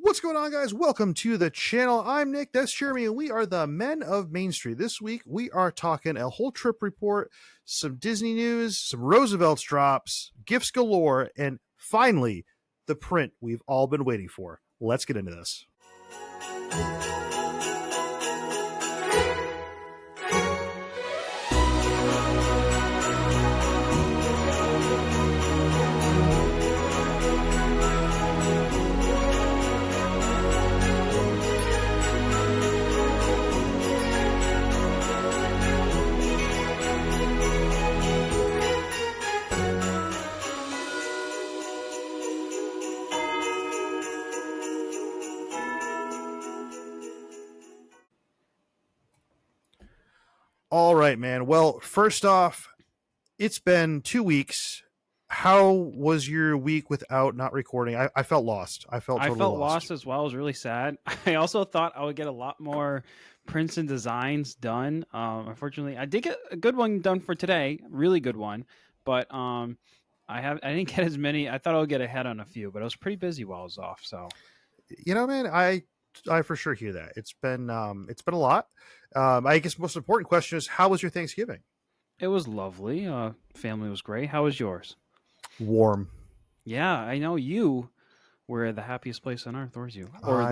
What's going on, guys? Welcome to the channel. I'm Nick, that's Jeremie, and we are the Men of Main Street. This week, we are talking a whole trip report, some Disney news, some Roosevelt's drops, gifts galore, and finally, the print we've all been waiting for. Let's get into this. All right, man. Well, first off, it's been 2 weeks. How was your week without not recording? I felt lost. I felt lost as well. It was really sad. I also thought I would get a lot more prints and designs done. Unfortunately, I did get a good one done for today, really good one. But I didn't get as many. I thought I would get ahead on a few, but I was pretty busy while I was off. So, man, I for sure hear that. It's been a lot. I guess most important question is, how was your Thanksgiving? It was lovely. Family was great. How was yours? Warm. Yeah, I know you were the happiest place on earth, or you? Or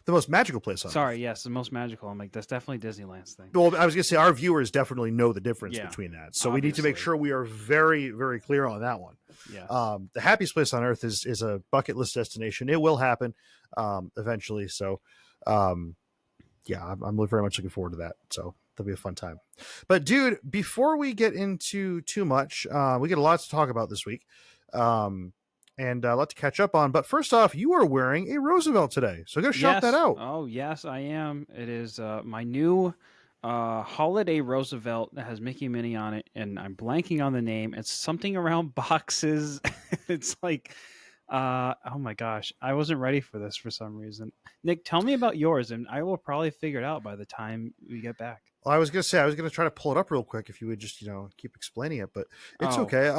the most magical place on earth. Sorry, yes, the most magical. I'm like, that's definitely Disneyland's thing. Well, I was going to say, our viewers definitely know the difference between that. So we need to make sure we are very, very clear on that one. Yeah. The happiest place on earth is a bucket list destination. It will happen eventually. So, I'm very much looking forward to that. So that'll be a fun time. But dude, before we get into too much, we get a lot to talk about this week. And a lot to catch up on. But first off, you are wearing a Roosevelt today. So I got to shout that out. Oh, yes, I am. It is my new holiday Roosevelt that has Mickey and Minnie on it. And I'm blanking on the name. It's something around boxes. It's like, oh my gosh, I wasn't ready for this for some reason. Nick, tell me about yours, and I will probably figure it out by the time we get back. Well, I was going to try to pull it up real quick if you would just, keep explaining it, but it's okay.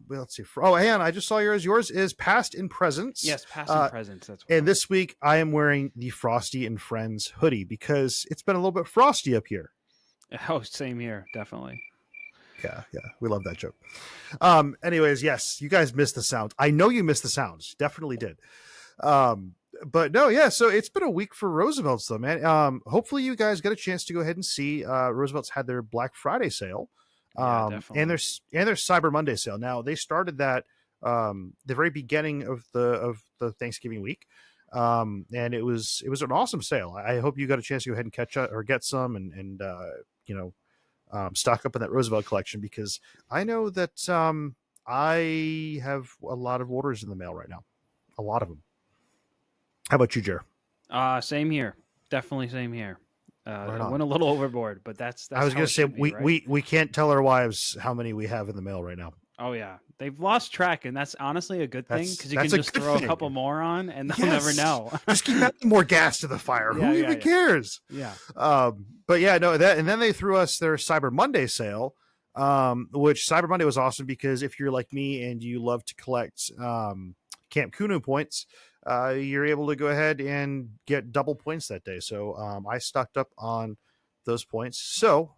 Let's see. And I just saw yours. Yours is Past and Presents. Yes, Past and Presents. That's what and this week I am wearing the Frosty and Friends hoodie because it's been a little bit frosty up here. Oh, same here. Definitely. Yeah. We love that joke. Anyways, yes, you guys missed the sounds. I know you missed the sounds. Definitely did. But no, yeah. So it's been a week for Roosevelt's though, man. Hopefully you guys got a chance to go ahead and see, Roosevelt's had their Black Friday sale, and their Cyber Monday sale. Now they started that, the very beginning of the Thanksgiving week. And it was an awesome sale. I hope you got a chance to go ahead and catch up or get some and stock up on that Roosevelt collection, because I know that, I have a lot of orders in the mail right now. A lot of them. How about you, Jer? Same here. Definitely same here. Right I went a little overboard, but that's I was going to say, right? we can't tell our wives how many we have in the mail right now. Oh yeah, they've lost track, and that's honestly a good thing, because you can just throw a couple more on, and they'll never know. Just keep adding more gas to the fire. Who even cares? Yeah. But yeah, no, and then they threw us their Cyber Monday sale, which Cyber Monday was awesome because if you're like me and you love to collect Camp Kunu points, you're able to go ahead and get double points that day. So I stocked up on those points. So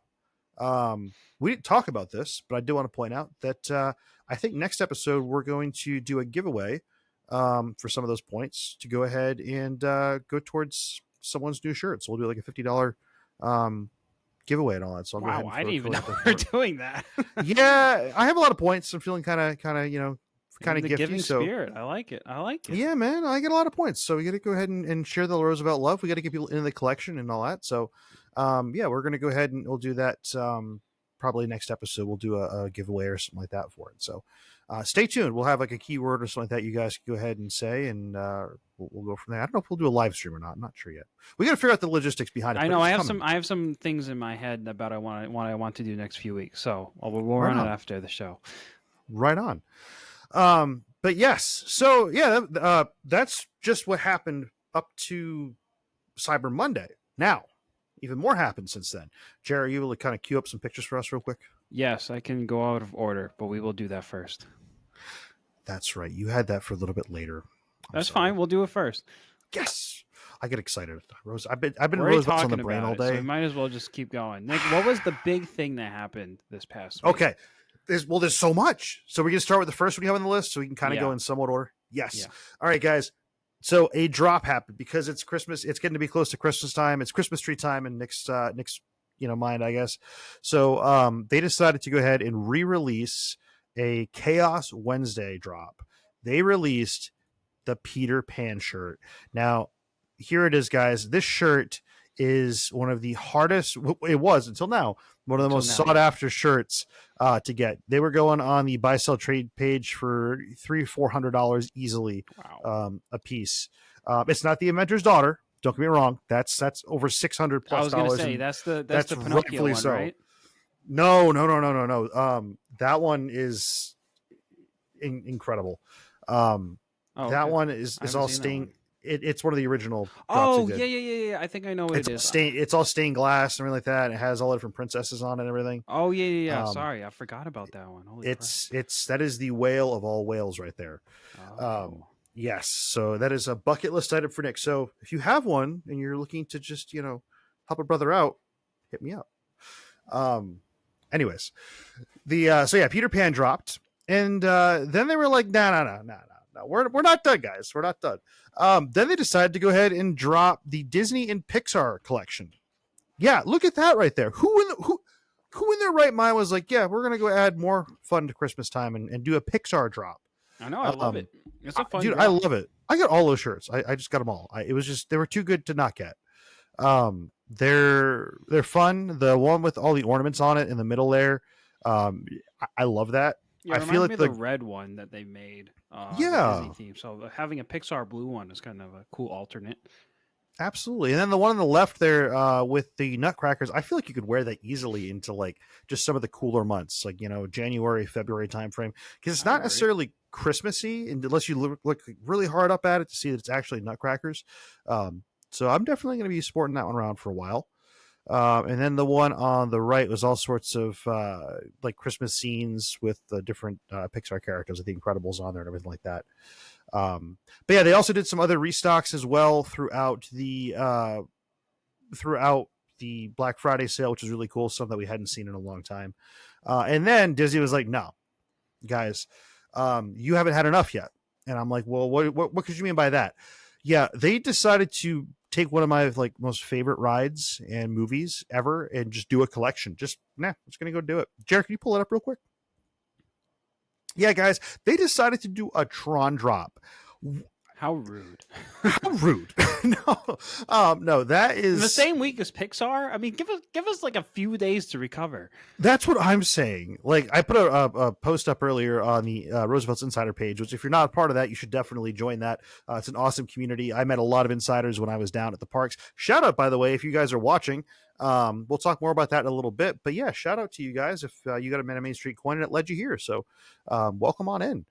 we didn't talk about this, but I do want to point out that I think next episode we're going to do a giveaway for some of those points to go ahead and go towards someone's new shirt. So we'll do like a $50 giveaway and all that. So I'll go ahead and I didn't even know we were doing that. Yeah, I have a lot of points. I'm feeling kind of gifty. Giving spirit. I like it. Yeah, man, I get a lot of points. So we got to go ahead and share the Roosevelt love. We got to get people into the collection and all that. So we're going to go ahead and we'll do that. Probably next episode we'll do a giveaway or something like that for it. So stay tuned. We'll have like a keyword or something like that you guys can go ahead and say, and we'll go from there. I don't know if we'll do a live stream or not. I'm not sure yet. We got to figure out the logistics behind it. I know I have some things in my head about what I want to do next few weeks. So we'll run it after the show. Right on. But yes, so yeah, that's just what happened up to Cyber Monday. Now, even more happened since then. Jerry, are you able to kind of queue up some pictures for us real quick? Yes, I can go out of order, but we will do that first. That's right. You had that for a little bit later. That's fine. We'll do it first. Yes, I get excited. Rose, I've been We're already Roosevelt's on the talking brain all about it, so we day. might as well just keep going. Nick, what was the big thing that happened this past week? Okay, there's so much. So we're gonna start with the first one you have on the list, so we can kind of go Yeah. in somewhat order. Yes. Yeah. All right, guys. So a drop happened because it's Christmas. It's getting to be close to Christmas time. It's Christmas tree time in Nick's mind, I guess. So they decided to go ahead and re-release a Chaos Wednesday drop. They released the Peter Pan shirt. Now, here it is, guys. This shirt is one of the hardest. It was until now one of the most sought after shirts to get. They were going on the buy sell trade page for $300-400 easily. Wow. A piece. It's not the Inventor's Daughter. Don't get me wrong. That's over $600 plus. I was gonna say that's the Pinocchio rightfully one, so. right? No. That one is incredible. That one is all stained. It's one of the original. Oh yeah. I think I know what it is. It's all stained glass and everything like that. It has all the different princesses on it and everything. Oh yeah. Sorry, I forgot about that one. Holy crap. That is the whale of all whales right there. Oh. Yes, so that is a bucket list item for Nick. So if you have one and you're looking to just help a brother out, hit me up. Anyways, Peter Pan dropped, and then they were like, no, we're not done, guys. We're not done. Then they decided to go ahead and drop the Disney and Pixar collection. Yeah, look at that right there. Who in their right mind was like, yeah, we're gonna go add more fun to Christmas time and do a Pixar drop. I know, I love it. It's a fun dude. drop. I love it. I got all those shirts. I just got them all. It was just they were too good to not get. They're fun. The one with all the ornaments on it in the middle there. I love that. Yeah, I feel like the red one that they made. The Disney theme. So having a Pixar blue one is kind of a cool alternate. Absolutely. And then the one on the left there with the nutcrackers, I feel like you could wear that easily into like just some of the cooler months, like January, February timeframe, because it's not necessarily Christmassy unless you look really hard up at it to see that it's actually nutcrackers. So I'm definitely going to be sporting that one around for a while. And then the one on the right was all sorts of like Christmas scenes with the different Pixar characters, with the Incredibles on there and everything like that. But yeah, they also did some other restocks as well throughout the Black Friday sale, which is really cool, something that we hadn't seen in a long time. And then Disney was like, no, guys, you haven't had enough yet. And I'm like, well, what could you mean by that? Yeah, they decided to take one of my like most favorite rides and movies ever and just do a collection. Just just gonna go do it. Jared, can you pull it up real quick? Yeah, guys, they decided to do a Tron drop. How rude! How rude! No, that is in the same week as Pixar. I mean, give us like a few days to recover. That's what I'm saying. Like, I put a post up earlier on the Roosevelt's Insider page, which if you're not a part of that, you should definitely join that. It's an awesome community. I met a lot of insiders when I was down at the parks. Shout out, by the way, if you guys are watching. We'll talk more about that in a little bit. But yeah, shout out to you guys if you got a Main Street coin and it led you here. So welcome on in.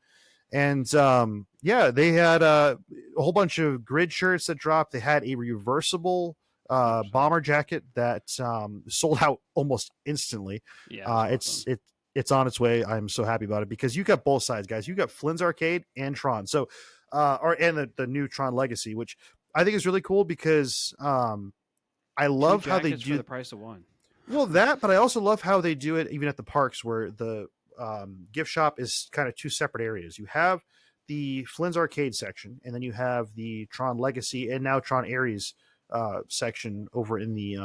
And they had a whole bunch of grid shirts that dropped. They had a reversible bomber jacket that sold out almost instantly. Yeah, awesome. It's on its way. I'm so happy about it because you got both sides, guys. You got Flynn's Arcade and Tron. So and the new Tron Legacy, which I think is really cool because I love how they do for the price of one. Well, but I also love how they do it even at the parks where the gift shop is kind of two separate areas. You have the Flynn's Arcade section, and then you have the Tron Legacy and now Tron Ares section over in the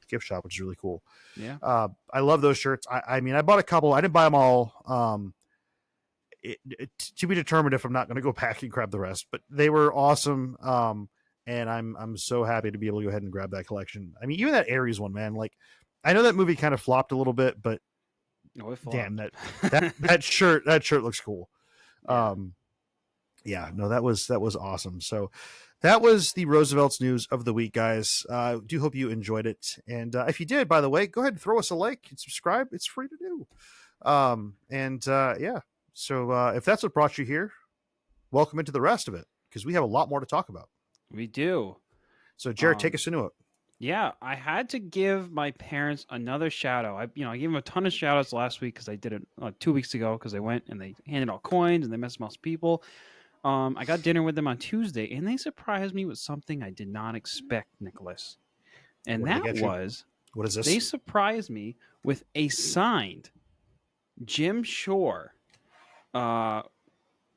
gift shop, which is really cool. Yeah, I love those shirts. I mean, I bought a couple. I didn't buy them all. To be determined if I'm not going to go back and grab the rest, but they were awesome. And I'm so happy to be able to go ahead and grab that collection. I mean, even that Ares one, man. Like, I know that movie kind of flopped a little bit, but damn, that shirt looks cool. That was awesome. So that was the Roosevelt's news of the week, guys. Do hope you enjoyed it. And if you did, by the way, go ahead and throw us a like and subscribe. It's free to do. So if that's what brought you here, welcome into the rest of it, because we have a lot more to talk about. We do. So Jared, take us into it. Yeah, I had to give my parents another shout out. I gave them a ton of shout outs last week because I did it 2 weeks ago because they went and they handed out coins and they met some else people. I got dinner with them on Tuesday, and they surprised me with something I did not expect, Nicholas. And What did they that get you? was What is they this? surprised me with a signed Jim Shore, uh,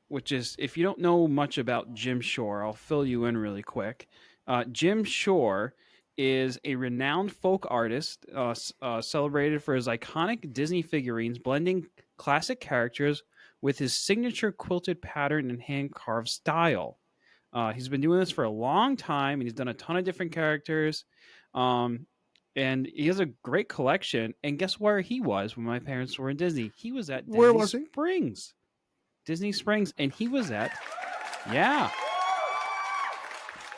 which is, if you don't know much about Jim Shore, I'll fill you in really quick. Jim Shore is a renowned folk artist celebrated for his iconic Disney figurines, blending classic characters with his signature quilted pattern and hand carved style. He's been doing this for a long time, and he's done a ton of different characters. Um, and he has a great collection. And guess where he was when my parents were in Disney? He was at Where Disney was he? Springs. Disney Springs, and he was at, yeah,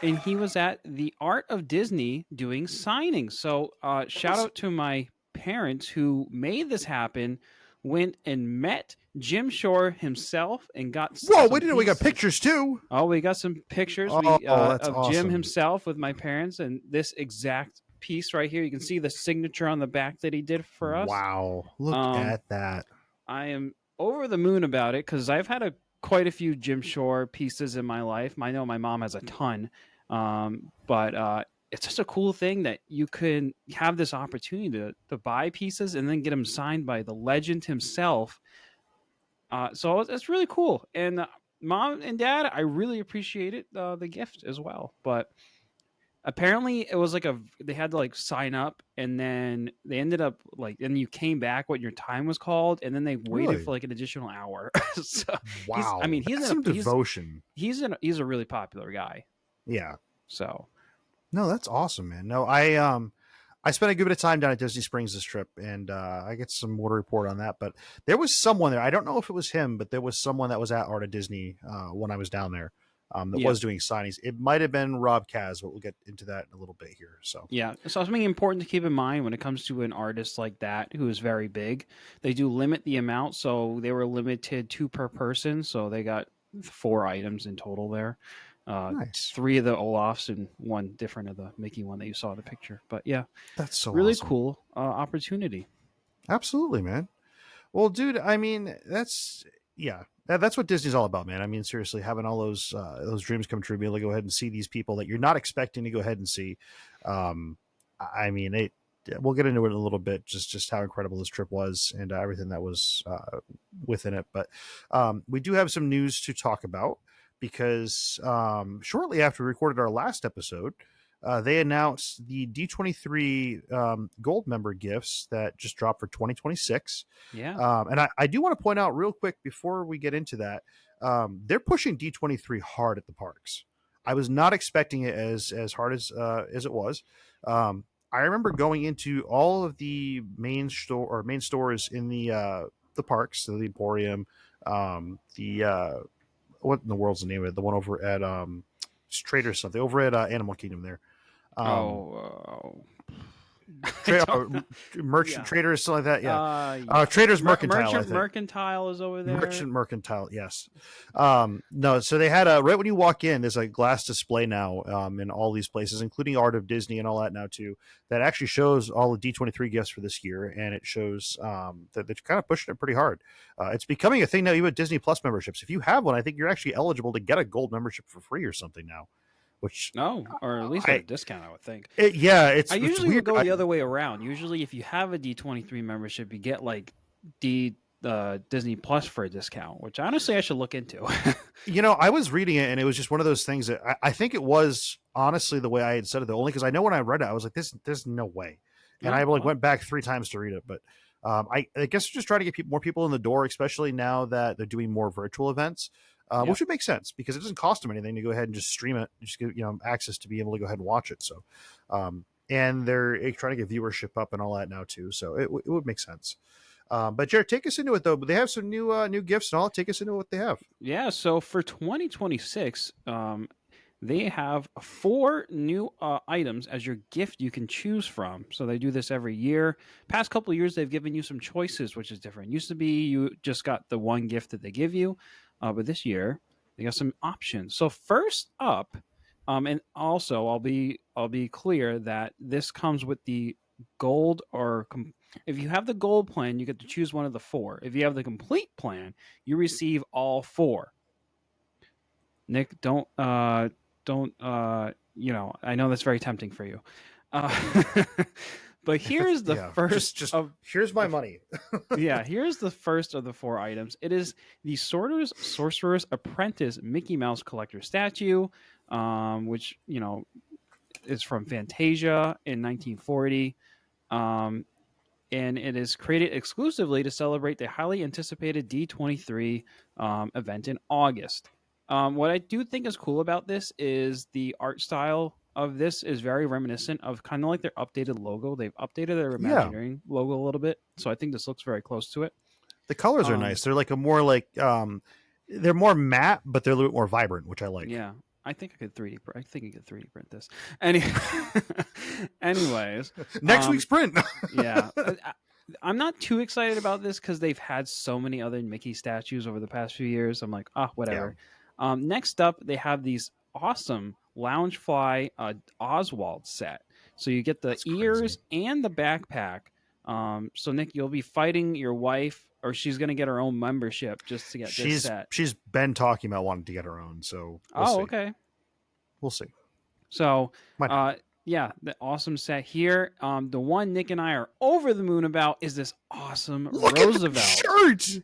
and he was at the Art of Disney doing signings. So shout out to my parents who made this happen, went and met Jim Shore himself and got Whoa, some we didn't know we got pieces. pictures too. Oh, we got some pictures That's of Jim awesome. himself with my parents, and this exact piece right here. You can see the signature on the back that he did for us. Wow, look Um, at that. I am over the moon about it because I've had quite a few Jim Shore pieces in my life. I know my mom has a ton, but it's just a cool thing that you can have this opportunity to buy pieces and then get them signed by the legend himself. So it's really cool. And mom and dad, I really appreciated the gift as well. But apparently it was like they had to like sign up, and then they ended up like, and you came back what your time was called, and then they waited Really? for like an additional hour. So Wow, he's that's some devotion. he's a really popular guy. Yeah. So No, that's awesome, man. No, I spent a good bit of time down at Disney Springs this trip, and I get some more to report on that. But there was someone there. I don't know if it was him, but there was someone that was at Art of Disney when I was down there that yeah. was doing signings. It might have been Rob Kaz, but we'll get into that in a little bit here. So Yeah, so something important to keep in mind when it comes to an artist like that who is very big, they do limit the amount, so they were limited 2 per person, so they got 4 items in total there. nice. 3 of the Olafs and 1 different of the Mickey one that you saw in the picture. But yeah, That's so really awesome. cool opportunity. Absolutely, man. Well, dude, I mean, that's what Disney's all about, man. I mean, seriously, having all those dreams come true, be able to go ahead and see these people that you're not expecting to go ahead and see. I mean, we'll get into it in a little bit, just how incredible this trip was and everything that was within it. But we do have some news to talk about because shortly after we recorded our last episode, they announced the D23 gold member gifts that just dropped for 2026. Yeah. And I do want to point out real quick before we get into that, they're pushing D23 hard at the parks. I was not expecting it as hard as it was. I remember going into all of the main stores in the parks, so the Emporium, what in the world's the name of it? The one over at Trader something over at Animal Kingdom there. Merchant Yeah. Traders, something like that. Yeah. Yeah. Traders Mercantile. I think. Mercantile is over there. Mercantile. Yes. No. So they had right when you walk in, there's a glass display now in all these places, including Art of Disney and all that now too. That actually shows all the D23 gifts for this year, and it shows that they're kind of pushing it pretty hard. It's becoming a thing now, even with Disney Plus memberships. If you have one, I think you're actually eligible to get a gold membership for free or something now. Which or at least at a discount, I would think. I usually it's weird. would go the other way around. Usually, if you have a D23 membership, you get like Disney Plus for a discount, which honestly I should look into. I was reading it, and it was just one of those things that I think it was honestly the way I had said it, though, only because I know when I read it, I was like, there's no way. And I went back 3 times to read it, but I guess just trying to get more people in the door, especially now that they're doing more virtual events. Which would make sense because it doesn't cost them anything to go ahead and just stream it, just get access to be able to go ahead and watch it. So, and they're trying to get viewership up and all that now too. So it would make sense. But Jared, take us into it though. But they have some new gifts and all. Take us into what they have. Yeah. So for 2026, they have 4 new items as your gift you can choose from. So they do this every year. Past couple of years, they've given you some choices, which is different. Used to be you just got the one gift that they give you. But this year they got some options. So first up, and also I'll be clear that this comes with the gold if you have the gold plan, you get to choose one of the 4. If you have the complete plan, you receive all 4. Nick, don't I know that's very tempting for you. Uh, but If it's here's the yeah, first just of here's my the money. yeah, here's the first of the four items. It is the Sorcerer's Apprentice Mickey Mouse collector statue, which is from Fantasia in 1940. Um, and it is created exclusively to celebrate the highly anticipated D23 event in August. What I do think is cool about this is the art style of this is very reminiscent of kind of like their updated logo. They've updated their Yeah, Imagineering logo a little bit, so I think this looks very close to it. the colors are Um, nice. They're like a more like they're more matte, but they're a little bit more vibrant, which I like. yeah, I think I could 3D. I think I could 3D print this. Any, anyways, Next um, week's print. yeah, I'm not too excited about this because they've had so many other Mickey statues over the past few years. I'm like, Yeah, whatever. Next up, they have these awesome Loungefly Oswald set. So you get the that's crazy. ears and the backpack. So Nick, you'll be fighting your wife, or she's gonna get her own membership just to get this set. She's been talking about wanting to get her own, so we'll Oh, see. okay. We'll see. So, Might happen. yeah, the awesome set here. The one Nick and I are over the moon about is this awesome Look at the Roosevelt. shirt,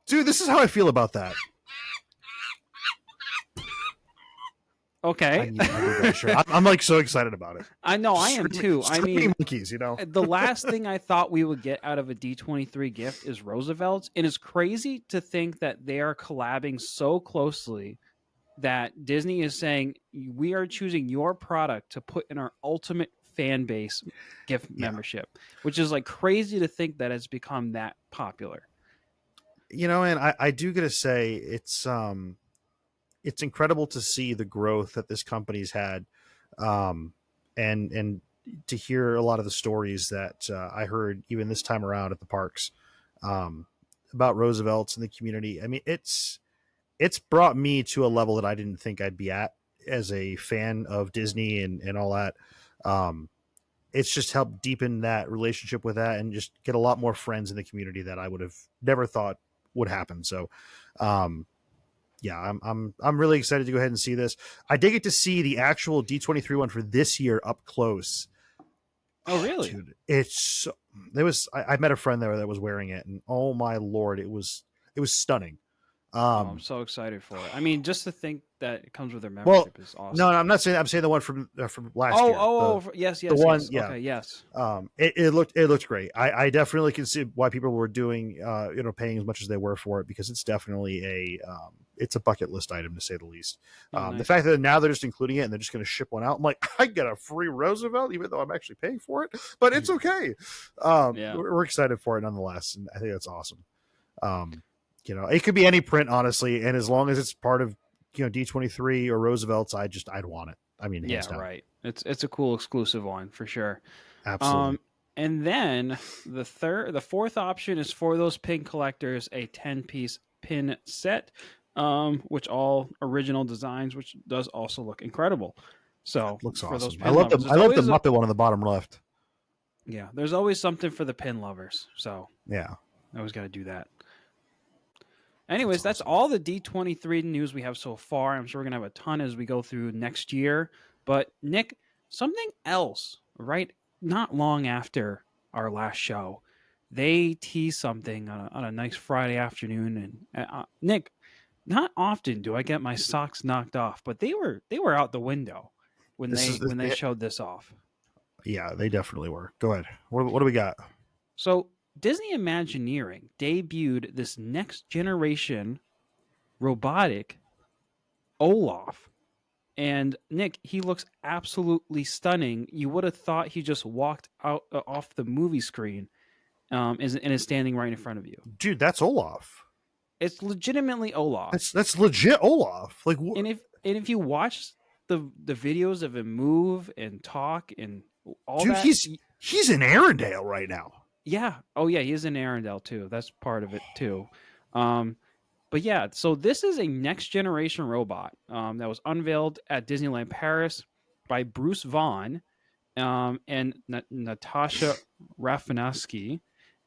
dude. This is how I feel about that. Okay. I need that shirt. I'm like so excited about it. I know I am too. I Screaming mean, monkeys, the last thing I thought we would get out of a D23 gift is Roosevelt's, and it's crazy to think that they are collabing so closely that Disney is saying we are choosing your product to put in our ultimate fan base gift Yeah. membership, which is like crazy to think that it's become that popular. And I do gotta say it's incredible to see the growth that this company's had, and to hear a lot of the stories that I heard even this time around at the parks, um, about Roosevelt's and the community. I mean, it's brought me to a level that I didn't think I'd be at as a fan of Disney and all that. Um, it's just helped deepen that relationship with that and just get a lot more friends in the community that I would have never thought would happen. So, um, yeah, I'm really excited to go ahead and see this. I did get to see the actual D23 one for this year up close. Oh, really? Dude, I met a friend there that was wearing it, and oh my lord, it was stunning. Oh, I'm Um, so excited for it. I mean, just to think that it comes with their well, membership is no, awesome. I'm not saying. I'm saying the one from last Oh, year. oh, oh, yes, The yes, one, yes. yeah. Okay, yes. It looked great. I definitely can see why people were doing paying as much as they were for it, because it's definitely it's a bucket list item, to say the least. Oh, The nice. fact that now they're just including it and they're just going to ship one out, I'm like, I get a free Roosevelt even though I'm actually paying for it, but it's okay. Yeah. We're excited for it nonetheless, and I think that's awesome. Um, it could be any print, honestly, and as long as it's part of D23 or Roosevelt's, I'd want it. I mean, hands Yeah, down. right. It's a cool exclusive one for sure. Absolutely. Um, and then the fourth option is for those pin collectors, a 10-piece pin set, which all original designs, which does also look incredible. So Looks for those awesome. I pin love the lovers, I love the Muppet one on the bottom left. yeah, there's always something for the pin lovers. So Yeah, I always got to do that. that's Anyways, that's awesome. all the D23 news we have so far. I'm sure we're going to have a ton as we go through next year. But, Nick, something else, right? Not long after our last show, they teased something on a nice Friday afternoon. And, Nick, not often do I get my socks knocked off, but they were out the window when This is they showed this off. Yeah, they definitely were. Go ahead. What do we got? So, Disney Imagineering debuted this next generation robotic Olaf. And Nick, he looks absolutely stunning. You would have thought he just walked out off the movie screen, and is standing right in front of you. Dude, that's Olaf. It's legitimately Olaf. That's legit Olaf. Like, And if you watch the videos of him move and talk and all dude, that, he's in Arendelle right now. yeah. Oh yeah, he is in Arendelle too. That's part of it too. But yeah, so this is a next generation robot that was unveiled at Disneyland Paris by Bruce Vaughn and Natasha Rafalski,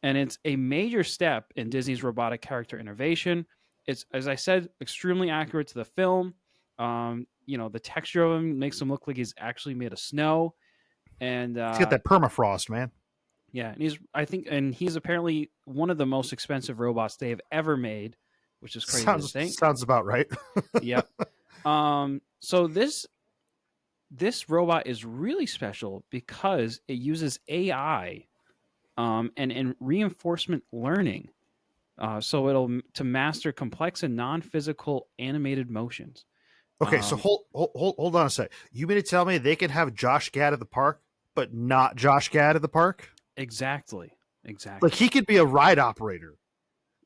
and it's a major step in Disney's robotic character innovation. It's, as I said, extremely accurate to the film. The texture of him makes him look like he's actually made of snow. And He's got that permafrost, man. yeah, and he's apparently one of the most expensive robots they've ever made, which is crazy to think. Sounds about right. Yep. So this robot is really special because it uses AI, and reinforcement learning. So it'll to master complex and non-physical animated motions. Okay, so hold on a sec. You mean to tell me they can have Josh Gad at the park, but not Josh Gad at the park? Exactly. Like he could be a ride operator.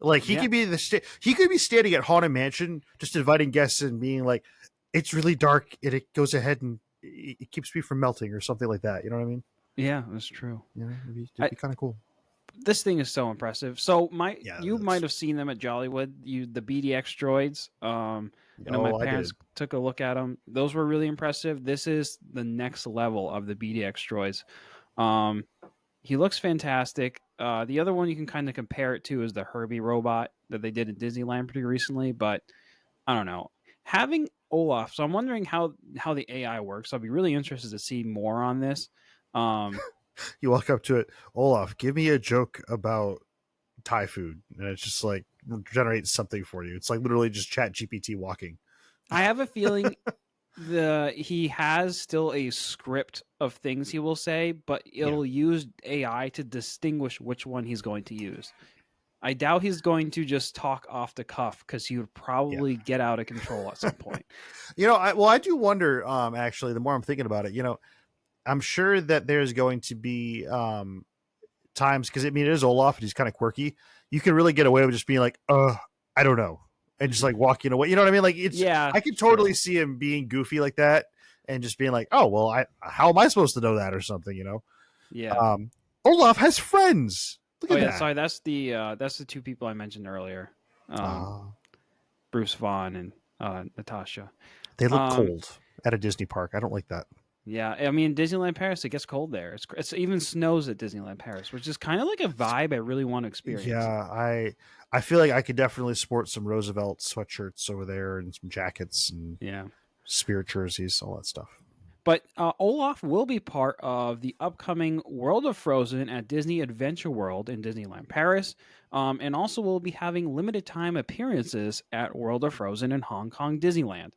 Like he Yeah. could be he could be standing at Haunted Mansion, just inviting guests and being like, "It's really dark, and it goes ahead and it keeps me from melting," or something like that. You know what I mean? Yeah, that's true. You know, it'd be kind of cool. This thing is so impressive. So you that's... might have seen them at Jollywood. The BDX droids. My parents took a look at them. Those were really impressive. This is the next level of the BDX droids. He looks fantastic. The other one you can kind of compare it to is the Herbie robot that they did at Disneyland pretty recently, but I don't know. Having Olaf, so I'm wondering how the AI works. I'll be really interested to see more on this. You walk up to it, Olaf, give me a joke about Thai food, and it's just like generates something for you. It's like literally just Chat GPT walking. I have a feeling he has still a script of things he will say, but it'll use AI to distinguish which one he's going to use. I doubt he's going to just talk off the cuff because he would probably get out of control at some point. I do wonder, actually, the more I'm thinking about it, I'm sure that there's going to be times, because it is Olaf and he's kind of quirky. You can really get away with just being like, I don't know. And just like walking away. You know what I mean? Like I could totally see him being goofy like that and just being like, oh, well, how am I supposed to know that or something, Yeah. Olaf has friends. Look at that. Sorry. That's the two people I mentioned earlier. Bruce Vaughn and Natasha. They look cold at a Disney park. I don't like that. Yeah, I mean Disneyland Paris, it gets cold there. It's even snows at Disneyland Paris, which is kind of like a vibe I really want to experience. Yeah, I feel like I could definitely sport some Roosevelt sweatshirts over there and some jackets and Spirit jerseys, all that stuff. But Olaf will be part of the upcoming World of Frozen at Disney Adventure World in Disneyland Paris, and also will be having limited time appearances at World of Frozen in Hong Kong Disneyland.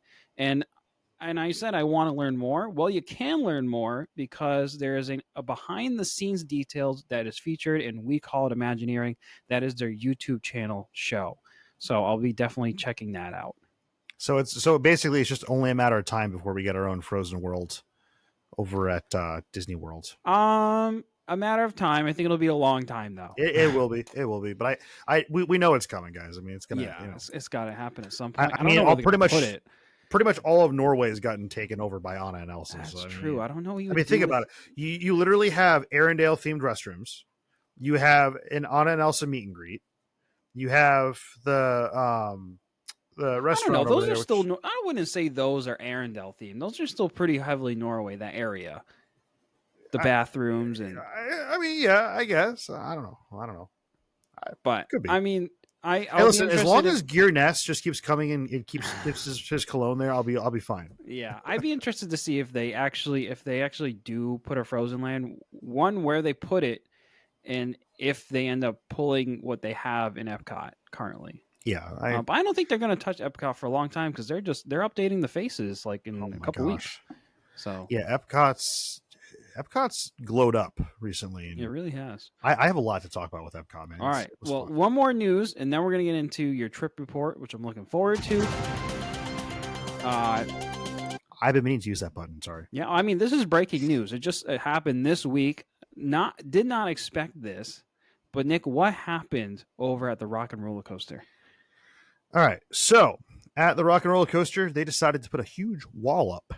And I said I want to learn more. Well, you can learn more because there is a behind the scenes details that is featured in We Call It Imagineering. That is their YouTube channel show. So I'll be definitely checking that out. So basically it's just only a matter of time before we get our own Frozen world over at Disney World. A matter of time. I think it'll be a long time though. It will be. It will be. But we know it's coming, guys. I mean, it's gonna. It's got to happen at some point. I mean, I'll pretty much. Pretty much all of Norway has gotten taken over by Anna and Elsa. That's true. I don't know. Think about it. You literally have Arendelle themed restrooms. You have an Anna and Elsa meet and greet. You have the restaurant. I don't know. Those are still. I wouldn't say those are Arendelle themed. Those are still pretty heavily Norway. That area. The bathrooms and. I mean, yeah. I guess. I don't know. But could be. I mean. Hey, listen, as long as Gear Nest just keeps coming and it keeps his cologne there, I'll be fine. Yeah, I'd be interested to see if they actually do put a Frozen Land, one where they put it, and if they end up pulling what they have in Epcot currently. Yeah, but I don't think they're going to touch Epcot for a long time because they're updating the faces like in a couple weeks. So yeah, Epcot's glowed up recently. It really has. I have a lot to talk about with Epcot, man. All right. Well, one more news, and then we're going to get into your trip report, which I'm looking forward to. I've been meaning to use that button. Sorry. Yeah, I mean, this is breaking news. It just happened this week. Did not expect this. But, Nick, what happened over at the Rock and Roller Coaster? All right. So, at the Rock and Roller Coaster, they decided to put a huge wall up.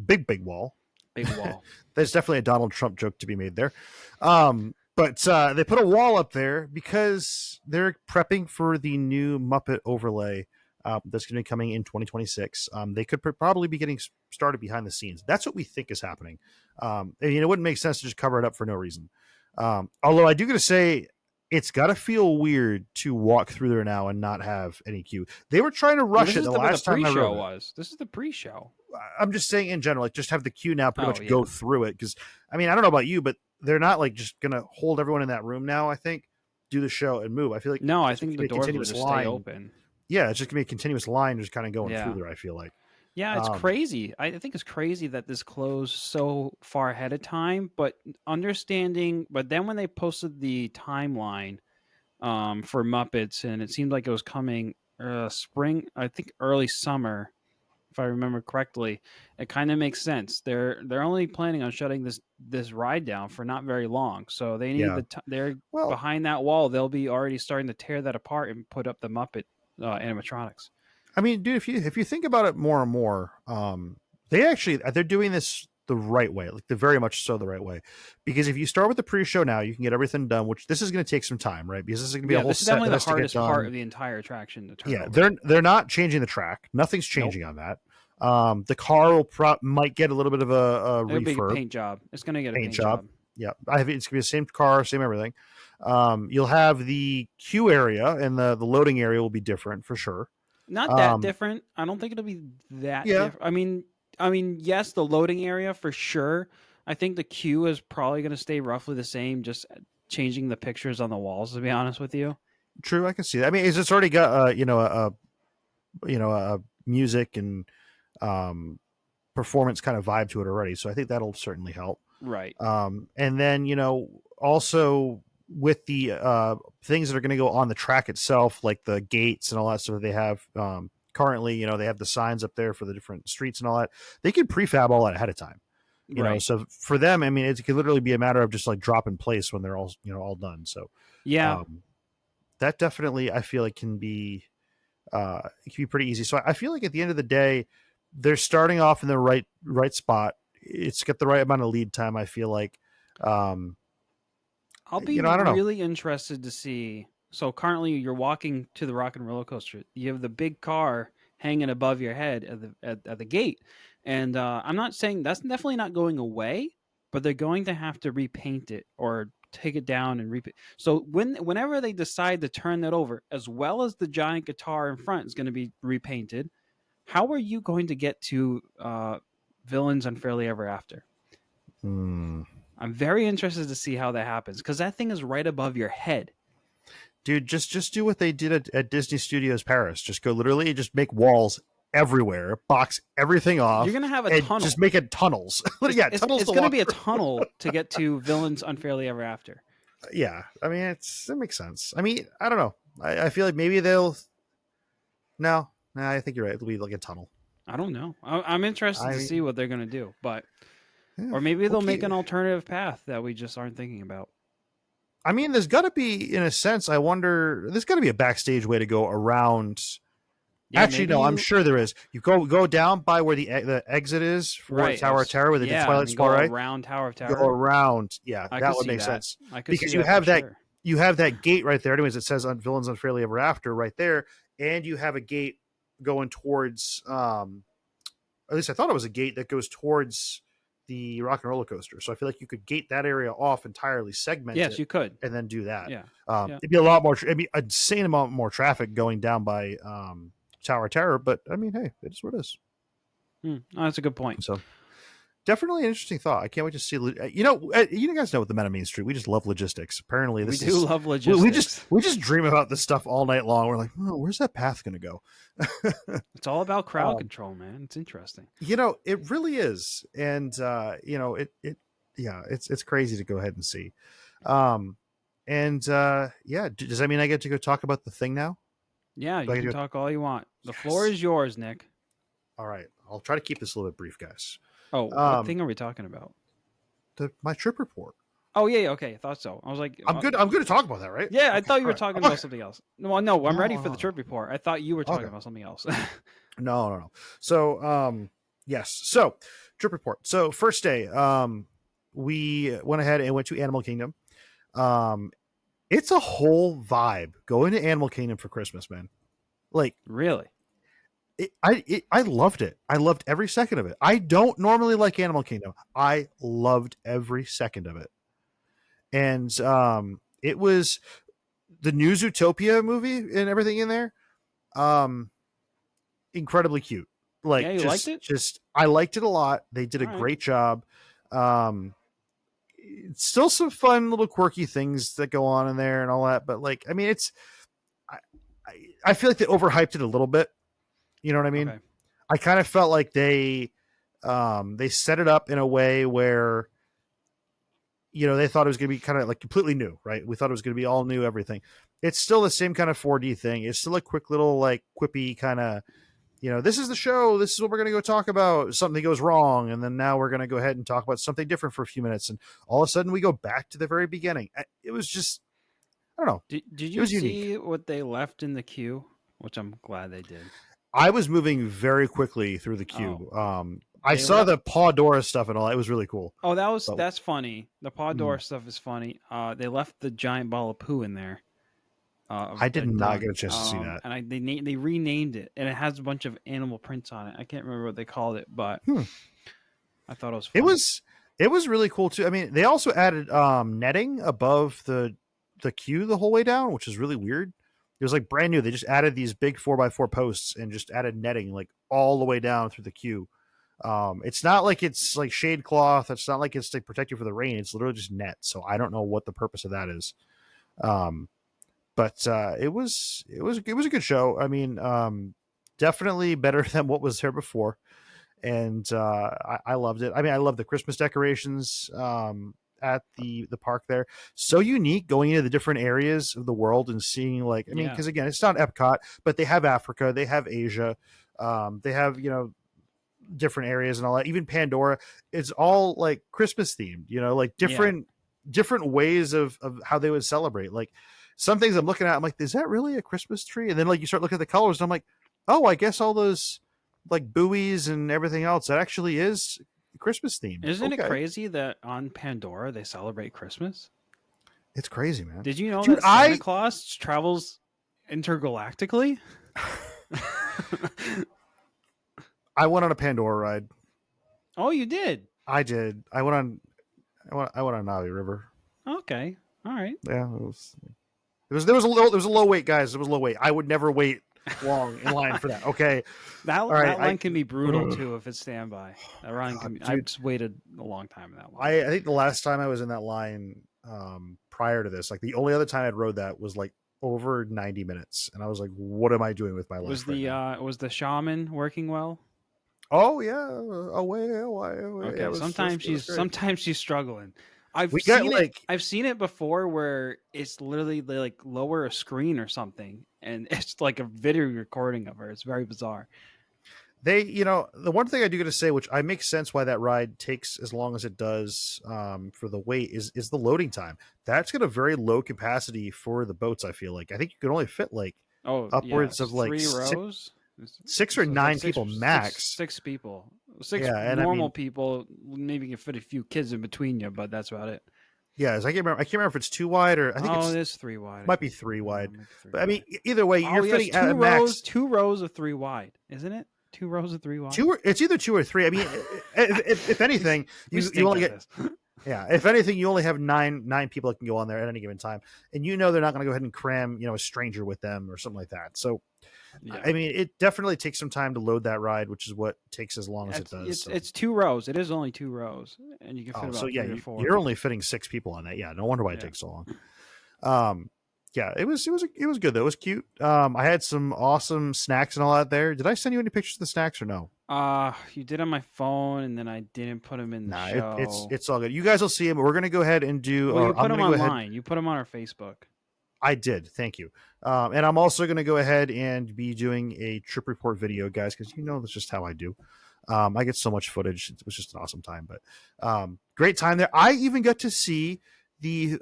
Big wall. Big wall. There's definitely a Donald Trump joke to be made there. But they put a wall up there because they're prepping for the new Muppet overlay that's going to be coming in 2026. They could probably be getting started behind the scenes. That's what we think is happening. And, it wouldn't make sense to just cover it up for no reason. Although I do got to say, it's got to feel weird to walk through there now and not have any queue. They were trying to rush it the last time I rode it. This is the pre-show. I'm just saying in general, like just have the queue now pretty much go yeah. through it. Because I mean, I don't know about you, but they're not like just gonna hold everyone in that room now. I think do the show and move. I feel like No, I think the doors will just stay open. Yeah, it's just gonna be a continuous line just kind of going Yeah. through there. I feel like. Yeah, it's crazy. I think it's crazy that this closed so far ahead of time, but understanding. But then when they posted the timeline for Muppets, and it seemed like it was coming spring, I think early summer, if I remember correctly, it kind of makes sense. They're only planning on shutting this ride down for not very long, so they need they're behind that wall. They'll be already starting to tear that apart and put up the Muppet animatronics. I mean, dude, if you think about it more and more, they're doing this the right way, like the very much so the right way. Because if you start with the pre-show now, you can get everything done, which this is going to take some time, right? Because this is going to be a whole this is set definitely that the has to get hardest part done. of the entire attraction to turn Yeah, over. they're not changing the track. Nothing's changing on that. The car might get a little bit of a refurb. It'll be a paint job. It's going to get a paint job. Yeah, I think it's going to be the same car, same everything. You'll have the queue area and the loading area will be different for sure. Not that different. I don't think it'll be that different. I mean, yes, the loading area for sure. I think the queue is probably going to stay roughly the same, just changing the pictures on the walls, to be honest with you. True, I can see that. I mean, it's already got a music and performance kind of vibe to it already, so I think that'll certainly help. Right. And then also with the things that are going to go on the track itself, like the gates and all that stuff they have currently, they have the signs up there for the different streets and all that. They can prefab all that ahead of time, you know. So for them, I mean, it could literally be a matter of just like drop in place when they're all all done. So that definitely I feel like can be it can be pretty easy. So I feel like at the end of the day, they're starting off in the right spot. It's got the right amount of lead time. I feel like. I'll be really interested to see. So currently, you're walking to the Rock and Roller Coaster. You have the big car hanging above your head at the gate, and I'm not saying that's definitely not going away, but they're going to have to repaint it or take it down and repaint. So whenever they decide to turn that over, as well as the giant guitar in front is going to be repainted, how are you going to get to Villains Unfairly Ever After? I'm very interested to see how that happens because that thing is right above your head. Dude, just do what they did at Disney Studios Paris. Just go literally just make walls everywhere, box everything off. You're going to have a tunnel. Just make it tunnels. Tunnels. It's going to be a tunnel to get to Villains Unfairly Ever After. Yeah. I mean, it makes sense. I mean, I don't know. I feel like maybe they'll... No, I think you're right. It'll be like a tunnel. I don't know. I'm interested to see what they're going to do, but... Or maybe they'll make an alternative path that we just aren't thinking about. I mean, there's got to be, in a sense, I wonder, there's got to be a backstage way to go around. Yeah, actually, no, I'm sure there is. You go down by where the exit is for Tower of Terror, where they did Twilight Soiree. Go around Tower of Terror. Go around. Yeah, that would make sense. Because you have that gate right there. Anyways, it says on Villains Unfairly Ever After right there. And you have a gate going towards, at least I thought it was a gate that goes towards the Rock and Roller Coaster. So I feel like you could gate that area off entirely, segment it. Yes, you could. And then do that. Yeah. It'd be a lot more, it'd be an insane amount more traffic going down by Tower of Terror. But I mean, hey, it is what it is. Oh, that's a good point. So definitely an interesting thought. I can't wait to see. You guys know what the Meta Main Street. We just love logistics. Apparently, we do love logistics. We just dream about this stuff all night long. We're like, oh, where's that path going to go? It's all about crowd control, man. It's interesting. It really is, and it's crazy to go ahead and see. Does that mean I get to go talk about the thing now? Yeah, you can talk all you want. The floor is yours, Nick. All right, I'll try to keep this a little bit brief, guys. Oh, what thing are we talking about? My trip report. Oh yeah, okay. I thought so. I was like, I'm good to talk about that, right? Yeah, I thought you were talking about something else. No, I'm ready for the trip report. I thought you were talking about something else. No. So, yes. So, trip report. So, first day, we went ahead and went to Animal Kingdom. It's a whole vibe going to Animal Kingdom for Christmas, man. Like, really? I loved it. I loved every second of it. I don't normally like Animal Kingdom. I loved every second of it. And it was the new Zootopia movie and everything in there, um, incredibly cute. Yeah, Like you liked it? just I liked it a lot. They did a All right. great job. Um, still some fun little quirky things that go on in there and all that, but like, I mean, I, I feel like they overhyped it a little bit. You know what I mean? Okay. I kind of felt like they set it up in a way where, you know, they thought it was going to be kind of like completely new, right? We thought it was going to be all new, everything. It's still the same kind of 4D thing. It's still a quick little like quippy kind of, you know, this is the show. This is what we're going to go talk about. Something goes wrong. And then now we're going to go ahead and talk about something different for a few minutes. And all of a sudden we go back to the very beginning. It was just, I don't know. Did It you was see unique. what they left in the queue? Which I'm glad they did. I was moving very quickly through the Oh, queue. I they saw left. the Paw Dora stuff and all. It was really cool. Oh, But that's funny. The Pandora stuff is funny. They left the giant ball of poo in there. I Of did the not dog. get a chance to see that. And they renamed it, and it has a bunch of animal prints on it. I can't remember what they called it, but I thought it was It funny. was really cool too. I mean, they also added netting above the queue the whole way down, which is really weird. It was like brand new. They just added these big 4x4 posts and just added netting like all the way down through the queue. It's not like it's like shade cloth. It's not like it's to protect you from the rain. It's literally just net. So I don't know what the purpose of that is. Um, but it was a good show. I mean, definitely better than what was there before, and I loved it. I mean, I love the Christmas decorations at the park there. So unique going into the different areas of the world and seeing like, I mean, Yeah, because again, it's not Epcot, but they have Africa, they have Asia, they have, you know, different areas and all that. Even Pandora, it's all like Christmas themed, you know, like yeah. different ways of how they would celebrate. Like some things I'm looking at, I'm like, is that really a Christmas tree? And then like you start looking at the colors, and I'm like, oh, I guess all those like buoys and everything else that actually is Christmas themed. Isn't it Okay, crazy that on Pandora they celebrate Christmas? it's crazy, man. Did you know Dude, that Santa Claus travels intergalactically? I went on a Pandora ride. Oh, you did. I did. I went on Navi River. Okay, all right. Yeah, there was a low wait, guys. It was low wait. I would never wait long in line for that. Okay. That All right. that line can be brutal too if it's standby. That line can. I Dude, just waited a long time in that line. I think the last time I was in that line prior to this, like the only other time I'd rode that was like over 90 minutes. And I was like, what am I doing with my life? Was the shaman working well? Oh yeah. Away. Okay, Yeah, sometimes she's struggling. I've we got seen it. like I've seen it before where it's literally they like lower a screen or something, and it's like a video recording of her. It's very bizarre. they, you know, the one thing I do got to say, which I make sense why that ride takes as long as it does for the wait, is the loading time. That's got a very low capacity for the boats. I feel like I think you can only fit like Oh yeah, upwards it's of like three rows. six or So it's like nine people max. Six people. Six Yeah, and I normal mean, people. Maybe you can fit a few kids in between you, but that's about it. yeah, as I can't remember. I can't remember if it's two wide or I think Oh, it's it is three wide. I might be think. three Yeah, wide. maybe three But I mean, wide. either way, Oh you're yes, fitting at max. Two rows of three wide, isn't it? Two rows of three wide. Two, it's either two or three. I mean, if anything, We you only stink get at this. yeah. If anything, you only have nine people that can go on there at any given time, and you know they're not going to go ahead and cram, you know, a stranger with them or something like that. So, Yeah. I mean, it definitely takes some time to load that ride, which is what takes as long as it does. So. It's two rows. It is only two rows, and you can fit about So yeah, three or four. you're only fitting 6 people on that. Yeah, no wonder why it takes so long. Yeah, it was good though. It was cute. I had some awesome snacks and all that there. Did I send you any pictures of the snacks or no? You did on my phone, and then I didn't put them in the show. It's all good. You guys will see them. We're gonna go ahead and do. Well, you put I'm them gonna go ahead. online. You put them on our Facebook. I did. Thank you. And I'm also going to go ahead and be doing a trip report video, guys, because you know that's just how I do. I get so much footage. It was just an awesome time, but great time there. I even got to see the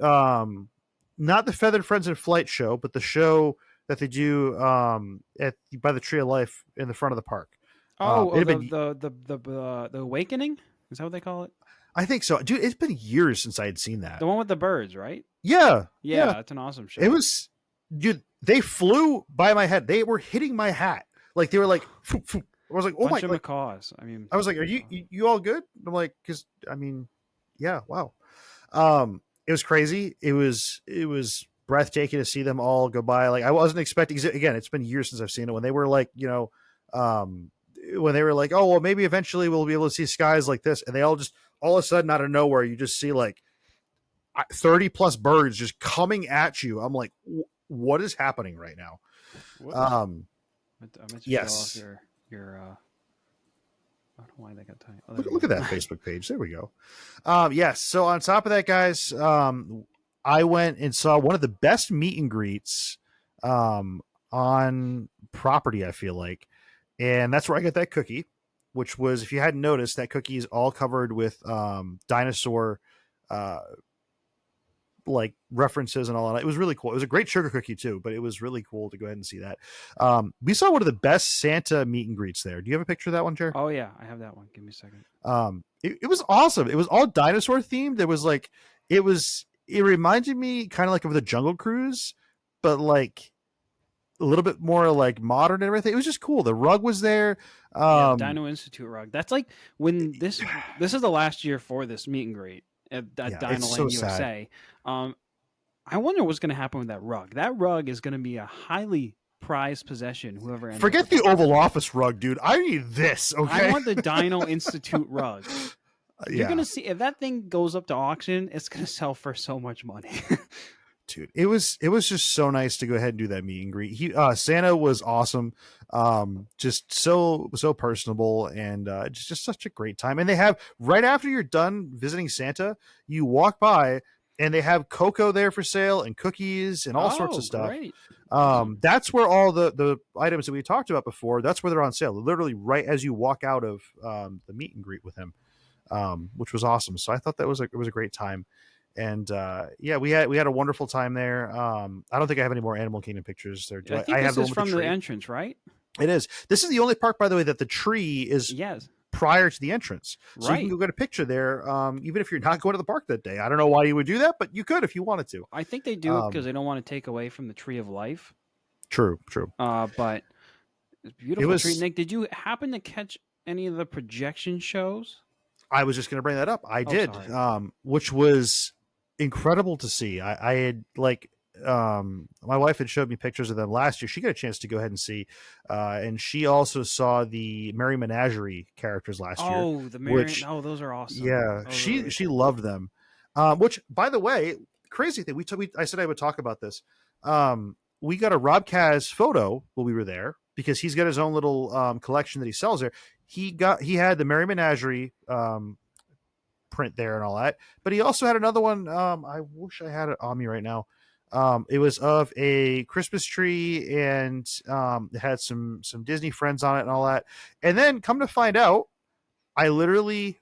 not the Feathered Friends in Flight show, but the show that they do by the Tree of Life in the front of the park. The Awakening? Is that what they call it? I think so, dude. It's been years since I had seen that. The one with the birds, right? Yeah. It's an awesome show. It was, dude. They flew by my head. They were hitting my hat. Like they were like, phoop, phoop. I was like, oh Bunch my of god. macaws. I mean, I was like, are you all good? I'm like, because I mean, yeah, wow. It was crazy. It was breathtaking to see them all go by. Like I wasn't expecting. Again, it's been years since I've seen it. When they were like, when they were like, oh well, maybe eventually we'll be able to see skies like this, and they all of a sudden out of nowhere, you just see like 30 plus birds just coming at you. I'm like, what is happening right now? I meant to yes. show off your I don't know why they got tight. Look at that Facebook page. There we go. Yes. So on top of that, guys, I went and saw one of the best meet and greets on property, I feel like. And that's where I got that cookie, which was, if you hadn't noticed, that cookie is all covered with dinosaur like references and all that. It was really cool. It was a great sugar cookie too, but it was really cool to go ahead and see that. We saw one of the best Santa meet and greets there. Do you have a picture of that one, Jer? Oh yeah, I have that one. Give me a second. It was awesome. It was all dinosaur themed. It reminded me kind of like of the Jungle Cruise, but like a little bit more like modern and everything. It was just cool. The rug was there. The Dino Institute rug. That's like when this is the last year for this meet and greet at Dino Land USA. I wonder what's going to happen with that rug. That rug is going to be a highly prized possession. Whoever forget the Oval Office rug, dude. I need this. Okay, I want the Dino Institute rug. You're going to see if that thing goes up to auction, it's going to sell for so much money. Dude, it was just so nice to go ahead and do that meet and greet. Santa was awesome, just so personable, and just such a great time. And they have, right after you're done visiting Santa, you walk by and they have cocoa there for sale and cookies and all sorts of stuff. Great. That's where all the items that we talked about before, that's where they're on sale, literally right as you walk out of the meet and greet with him, which was awesome. So I thought it was a great time. And we had a wonderful time there. I don't think I have any more Animal Kingdom pictures there. I think this is from the entrance, right? It is. This is the only park, by the way, that the tree is prior to the entrance. So you can go get a picture there, even if you're not going to the park that day. I don't know why you would do that, but you could if you wanted to. I think they do because they don't want to take away from the Tree of Life. True. But it's a beautiful tree. Nick, did you happen to catch any of the projection shows? I was just going to bring that up. I did, which was incredible to see. I had my wife had showed me pictures of them last year. She got a chance to go ahead and see, and she also saw the Merry Menagerie characters last year. Oh, those are awesome. Yeah, she loved them. Which, by the way, crazy thing. I said I would talk about this. We got a Rob Kaz photo while we were there because he's got his own little collection that he sells there. He had the Merry Menagerie print there and all that, but he also had another one. I wish I had it on me right now. It was of a Christmas tree, and it had some Disney friends on it and all that. And then come to find out, I literally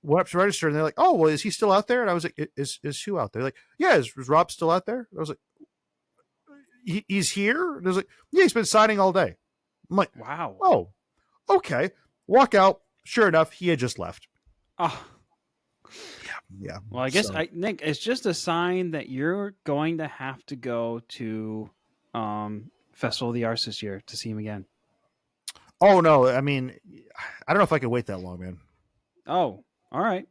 went up to register, and they're like, "Oh, well, is he still out there?" And I was like, "Is who out there?" Like, "Yeah, is Rob still out there?" I was like, "He's here." And I was like, "Yeah, he's been signing all day." I'm like, "Wow, oh, okay." Walk out. Sure enough, he had just left. Oh. Yeah. Well, I guess Nick, it's just a sign that you're going to have to go to Festival of the Arts this year to see him again. Oh no, I mean, I don't know if I could wait that long, man. Oh, all right.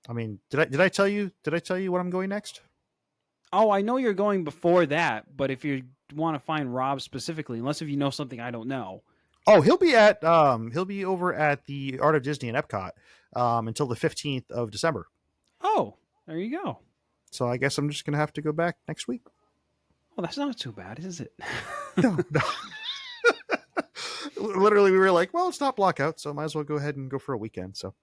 I mean, did I tell you when I'm going next? Oh, I know you're going before that, but if you want to find Rob specifically, unless if you know something I don't know. Oh, he'll be over at the Art of Disney in EPCOT until the 15th of December. Oh, there you go. So I guess I'm just going to have to go back next week. Well, that's not too bad, is it? No. Literally, we were like, well, it's not blockout, so might as well go ahead and go for a weekend. So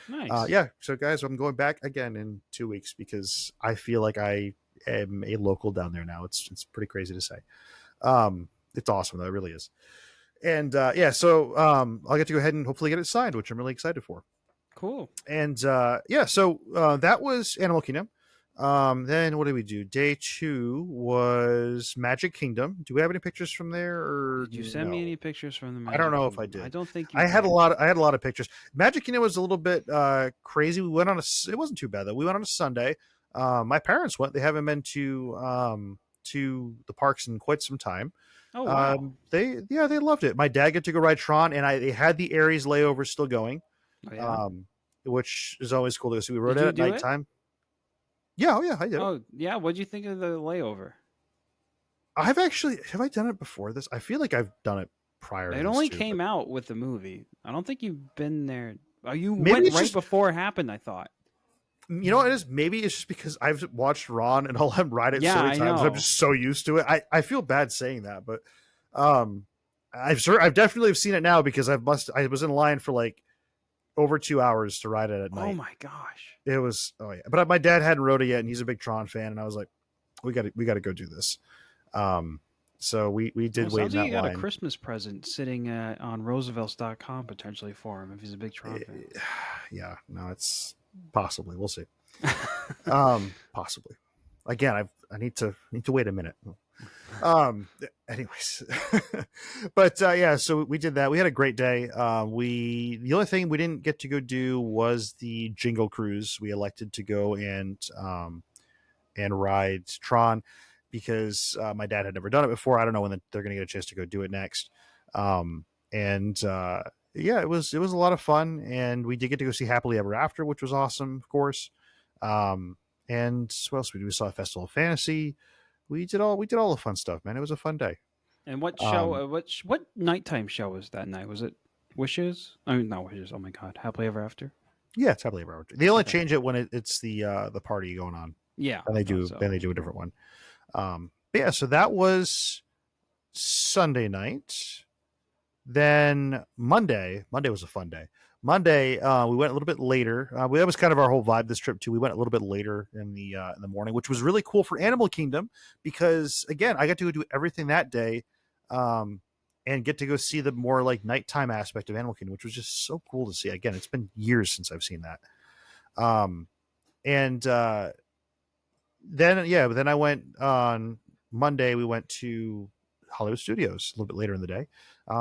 nice. So guys, I'm going back again in 2 weeks because I feel like I am a local down there now. It's pretty crazy to say. It's awesome, though. It really is. And so I'll get to go ahead and hopefully get it signed, which I'm really excited for. Cool. And so that was Animal Kingdom. Then what did we do? Day 2 was Magic Kingdom. Do we have any pictures from there? Or did you send me any pictures from the Magic I don't know Kingdom? if I did. I don't think I had a lot of pictures. Magic Kingdom was a little bit crazy. We went on it wasn't too bad though. We went on a Sunday. My parents went. They haven't been to the parks in quite some time. Oh wow. They loved it. My dad got to go ride Tron, and they had the Aries layover still going. Oh, yeah. Which is always cool to see. We rode it at nighttime. Yeah, oh yeah, I did it. Oh yeah, what'd you think of the layover? Have I done it before this? I feel like I've done it prior to It this only too, but came out with the movie. I don't think you've been there. Oh, you maybe went it's right just, before it happened. I thought. you know what it is? Maybe it's just because I've watched Ron and I'll have ride it Yeah, so many I times. I'm know. just so used to it. I feel bad saying that, but um, I've definitely seen it now because I was in line for like over 2 hours to ride it at Oh night. my gosh. It was, oh yeah, but my dad hadn't rode it yet, and he's a big Tron fan, and I was like, we got to go do this. Um, so we Well, did wait in sounds like that you got a line. Christmas present sitting on Roosevelt's.com potentially for him if he's a big Tron fan. Yeah, no, it's possibly. We'll see. Possibly. Again, I need to wait a minute. Um, anyways, but yeah, so we did that. We had a great day. The only thing we didn't get to go do was the Jingle Cruise. We elected to go and ride Tron because my dad had never done it before. I don't know when they're going to get a chance to go do it next. And yeah, it was a lot of fun, and we did get to go see Happily Ever After, which was awesome, of course. And what else we did? We saw Festival of Fantasy. We did all the fun stuff, man. It was a fun day. And what show? Um, What nighttime show was that night? Was it Wishes? I mean, not Wishes. Oh my God, Happily Ever After. yeah, it's Happily Ever After. They only Okay. change it when it's the party going on. Yeah. Then they do then they do a different one. But yeah, so that was Sunday night. Then Monday was a fun day. Monday, we went a little bit later. That was kind of our whole vibe this trip too. We went a little bit later in the morning, which was really cool for Animal Kingdom because again, I got to go do everything that day, and get to go see the more like nighttime aspect of Animal Kingdom, which was just so cool to see. Again, it's been years since I've seen that. And then I went on Monday. We went to Hollywood Studios a little bit later in the day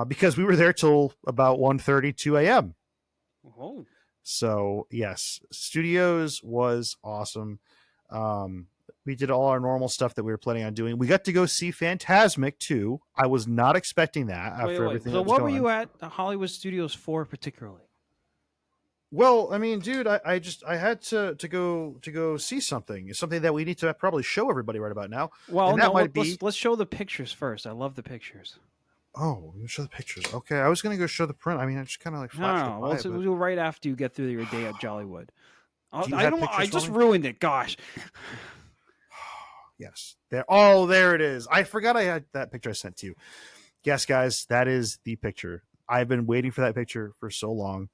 because we were there till about 1:30, 2 a.m. Oh. So yes, Studios was awesome. We did all our normal stuff that we were planning on doing. We got to go see Phantasmic too. I was not expecting that after everything So that was what were going you on. at Hollywood Studios for particularly? Well, I mean, dude, I had to go see something. It's something that we need to probably show everybody right about now. Well, And that no. might be, Let's show the pictures first. I love the pictures. oh, you show the pictures. Okay, I was gonna go show the print. I mean, I just kind of like flashed it No. by Well, it, we'll but do right after you get through your day at Jollywood. do you I have don't. I pictures for just me? ruined it. Gosh. Yes. There. Oh, there it is. I forgot I had that picture I sent to you. Yes, guys, that is the picture. I've been waiting for that picture for so long.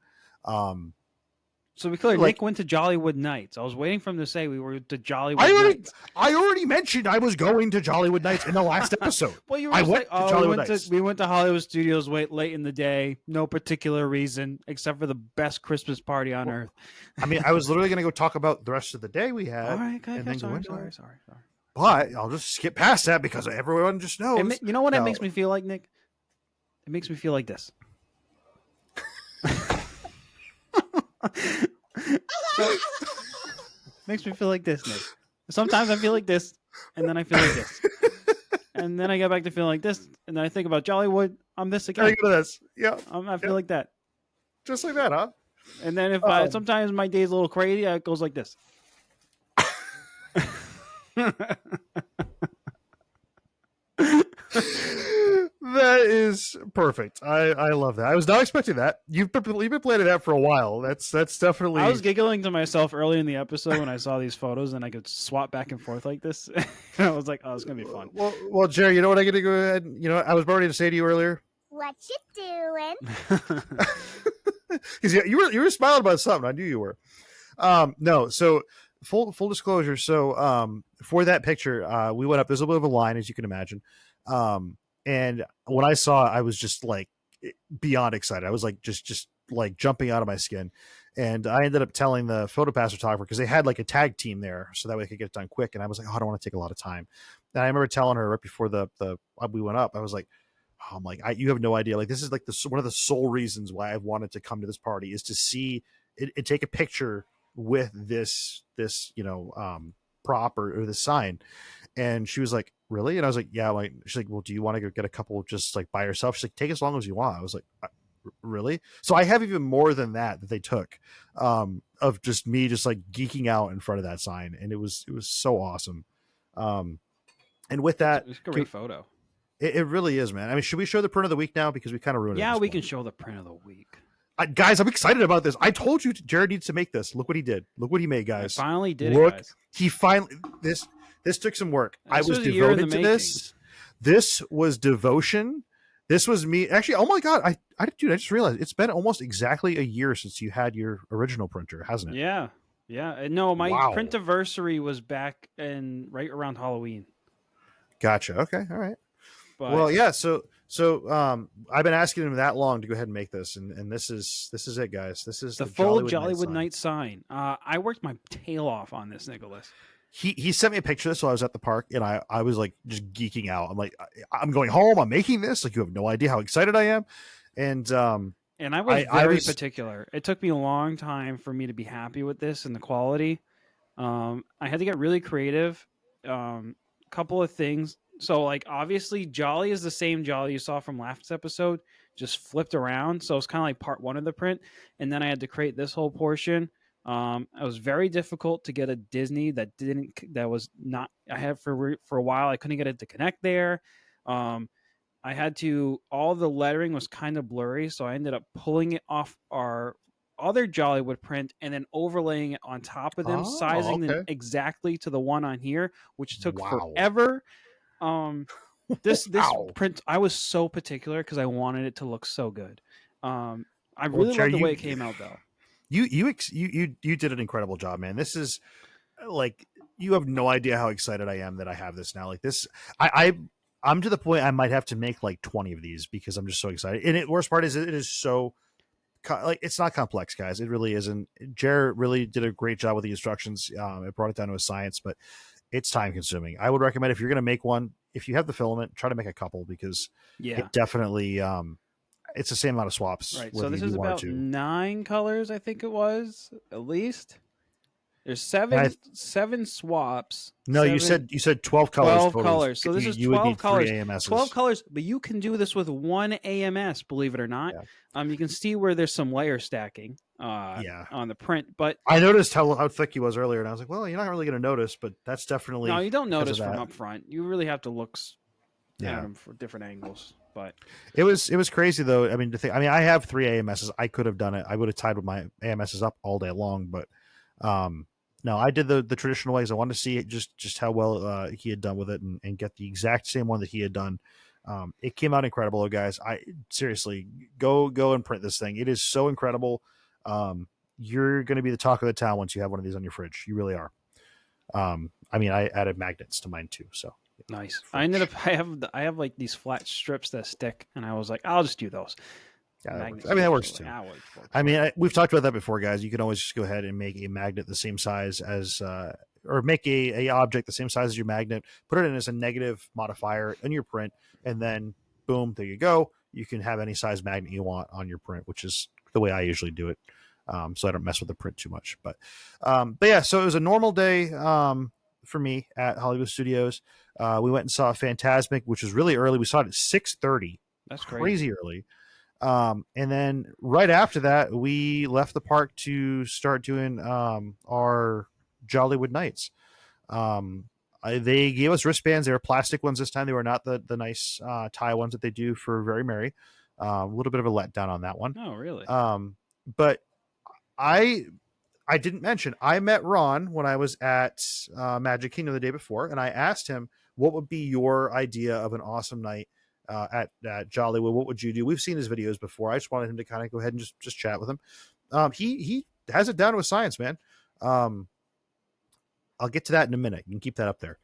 So to be clear, Like Nick went to Jollywood Nights. I was waiting for him to say we were to I Jollywood already Nights. I already mentioned I was going to Jollywood Nights in the last episode. Well, you were I just went like, to oh, Jollywood Nights. we went to Hollywood Studios late in the day, no particular reason except for the best Christmas party on earth. I mean, I was literally going to go talk about the rest of the day we had, All right, okay, and then go sorry. into it. Sorry. But I'll just skip past that because everyone just knows. You know what it No. makes me feel like, Nick? It makes me feel like this. Makes me feel like this, Nick. Sometimes I feel like this, and then I feel like this. And then I get back to feeling like this, and then I think about Jollywood. I'm this There again. you go. This, yeah, I feel like that. just like that, huh? And then if Um, sometimes my day's a little crazy, it goes like this. That is perfect. I love that. I was not expecting that. You've been planning that for a while. That's definitely. I was giggling to myself early in the episode when I saw these photos, and I could swap back and forth like this. And I was like, "Oh, it's gonna be fun." Well, Jerry, you know what I get to go ahead. You know, I was ready to say to you earlier. What you doing? Because you were smiling about something. I knew you were. No, so full disclosure. So for that picture, we went up. There's a little bit of a line, as you can imagine. And when I saw it, I was just like beyond excited. I was like just like jumping out of my skin. And I ended up telling the PhotoPass photographer because they had like a tag team there, so that way they could get it done quick. And I was like, oh, I don't want to take a lot of time. And I remember telling her right before the we went up, I was like, oh, I'm like, you have no idea. Like this is like one of the sole reasons why I've wanted to come to this party is to see it take a picture with this prop or this sign. And she was like, really? And I was like, yeah. Like, she's like, well, do you want to go get a couple just like by yourself? She's like, take as long as you want. I was like, Really? So I have even more than that they took, of just me just like geeking out in front of that sign, and it was so awesome. Um, and with that, It's a great photo. it really is, man. I mean, should we show the print of the week now because we kind of ruined it? Yeah, we can show the print of the week. Guys, I'm excited about this. I told you Jared needs to make this. Look what he did. Look what he made, guys. I finally did Look, it, guys. he finally this took some work. I was a year in the devoted to this. making. This was devotion. This was me. Actually, oh my god, I just realized it's been almost exactly a year since you had your original printer, hasn't it? Yeah. Yeah. No, my Wow. print anniversary was back in right around Halloween. Gotcha. Okay. All right. But Well, yeah. So I've been asking him that long to go ahead and make this, and this is it, guys. This is the full Jollywood Night sign. I worked my tail off on this, Nicholas. He sent me a picture of this while I was at the park, and I was like just geeking out. I'm like, I'm going home. I'm making this. Like, you have no idea how excited I am. And I was very particular. It took me a long time for me to be happy with this and the quality. I had to get really creative. Couple of things. So, like, obviously, Jolly is the same Jolly you saw from last episode, just flipped around. So it's kind of like part one of the print, and then I had to create this whole portion. It was very difficult to get a Disney that was not. I had for a while. I couldn't get it to connect there. I had to. All the lettering was kind of blurry, so I ended up pulling it off our other Jollywood print and then overlaying it on top of them, sizing them exactly to the one on here, which took forever. This print, I was so particular because I wanted it to look so good. I really love the way it came out, though. You did an incredible job, man. This is like, you have no idea how excited I am that I have this now. Like this, I'm to the point I might have to make like 20 of these because I'm just so excited. And worst part is it is so like, it's not complex, guys. It really isn't. Jared really did a great job with the instructions. It brought it down to a science, but it's time consuming. I would recommend, if you're going to make one, if you have the filament, try to make a couple, because it definitely, it's the same amount of swaps. Right. So this is about 9 colors, I think it was, at least. There's seven swaps. No, you said 12 colors. 12 colors. So this is 12 colors. 12 colors, but you can do this with one AMS, believe it or not. Yeah. You can see where there's some layer stacking on the print. But I noticed how thick he was earlier, and I was like, well, you're not really going to notice, but that's definitely... No, you don't notice from up front. You really have to look at them for different angles. But it was crazy, though. I mean, I have 3 AMSs. I could have done it. I would have tied with my AMSs up all day long, but no, I did the traditional ways. I wanted to see just how well he had done with it, and get the exact same one that he had done. It came out incredible, guys. I seriously go and print this thing. It is so incredible. You're going to be the talk of the town once you have one of these on your fridge. You really are. I mean, I added magnets to mine too, so nice. I have like these flat strips that stick, and I was like, I'll just do those. Yeah, that works too. I mean, we've talked about that before, guys. You can always just go ahead and make a magnet the same size as, or make a object the same size as your magnet, put it in as a negative modifier in your print, and then boom, there you go. You can have any size magnet you want on your print, which is the way I usually do it. So I don't mess with the print too much. But yeah, so it was a normal day for me at Hollywood Studios. We went and saw Fantasmic, which was really early. We saw it at 6:30. That's crazy early. And then right after that, we left the park to start doing our Jollywood nights. They gave us wristbands. They were plastic ones this time. They were not the nice tie ones that they do for Very Merry. A little bit of a letdown on that one. Oh, really? But I didn't mention, I met Ron when I was at Magic Kingdom the day before, and I asked him, what would be your idea of an awesome night at Jollywood? What would you do? We've seen his videos before. I just wanted him to kind of go ahead and just chat with him. He has it down to a science, man. I'll get to that in a minute. You can keep that up there.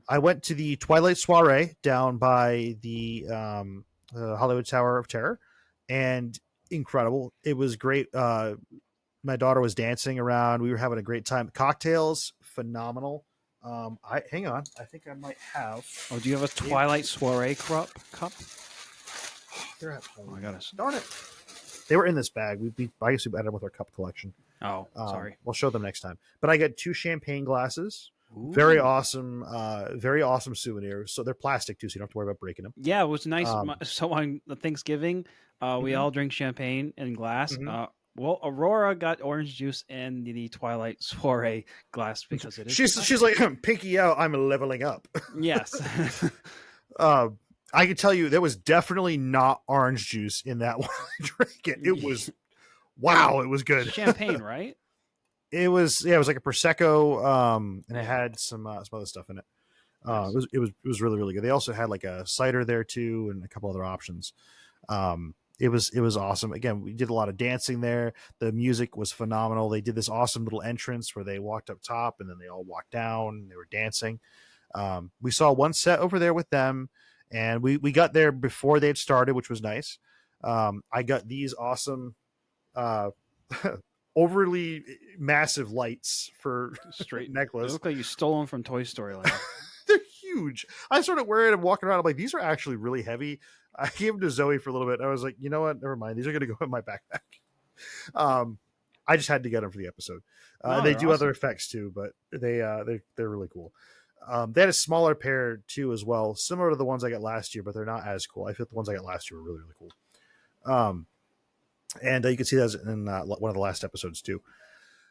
I went to the Twilight Soiree down by the Hollywood Tower of Terror, and incredible. It was great. My daughter was dancing around. We were having a great time. Cocktails, phenomenal. Hang on. I think I might have. Oh, do you have a Twilight Soiree cup? They're at home. Oh my gosh. Darn it. They were in this bag. I guess we added them with our cup collection. Oh, sorry. We'll show them next time. But I got 2 champagne glasses. Very Ooh. awesome souvenirs. So they're plastic too, so you don't have to worry about breaking them. Yeah, it was nice. Um, So on Thanksgiving, we mhm, all drink champagne in glass. mhm. Well, Aurora got orange juice in the Twilight Soiree glass because it is She's plastic. like pinky out. I'm leveling up. Yes. uh, I can tell you there was definitely not orange juice in that one. I drank it. It was wow. It was good. Champagne, right? It was it was like a prosecco, and it had some other stuff in it. Nice. It was really really good. They also had like a cider there too, and a couple other options. It was awesome. Again, we did a lot of dancing there. The music was phenomenal. They did this awesome little entrance where they walked up top and then they all walked down. They were dancing. We saw one set over there with them, and we got there before they had started, which was nice. I got these awesome, uh, overly massive lights for Straight. They necklace. look like you stole them from Toy Story Land. They're huge. I started wearing them walking around. I'm like, these are actually really heavy. I gave them to Zoe for a little bit. I was like, you know what? Never mind. These are going to go in my backpack. I just had to get them for the episode. No, They they're do other awesome. effects too, but they're really cool. They had a smaller pair too as well, similar to the ones I got last year, but they're not as cool. I feel the ones I got last year were really really cool. And you can see those in one of the last episodes too.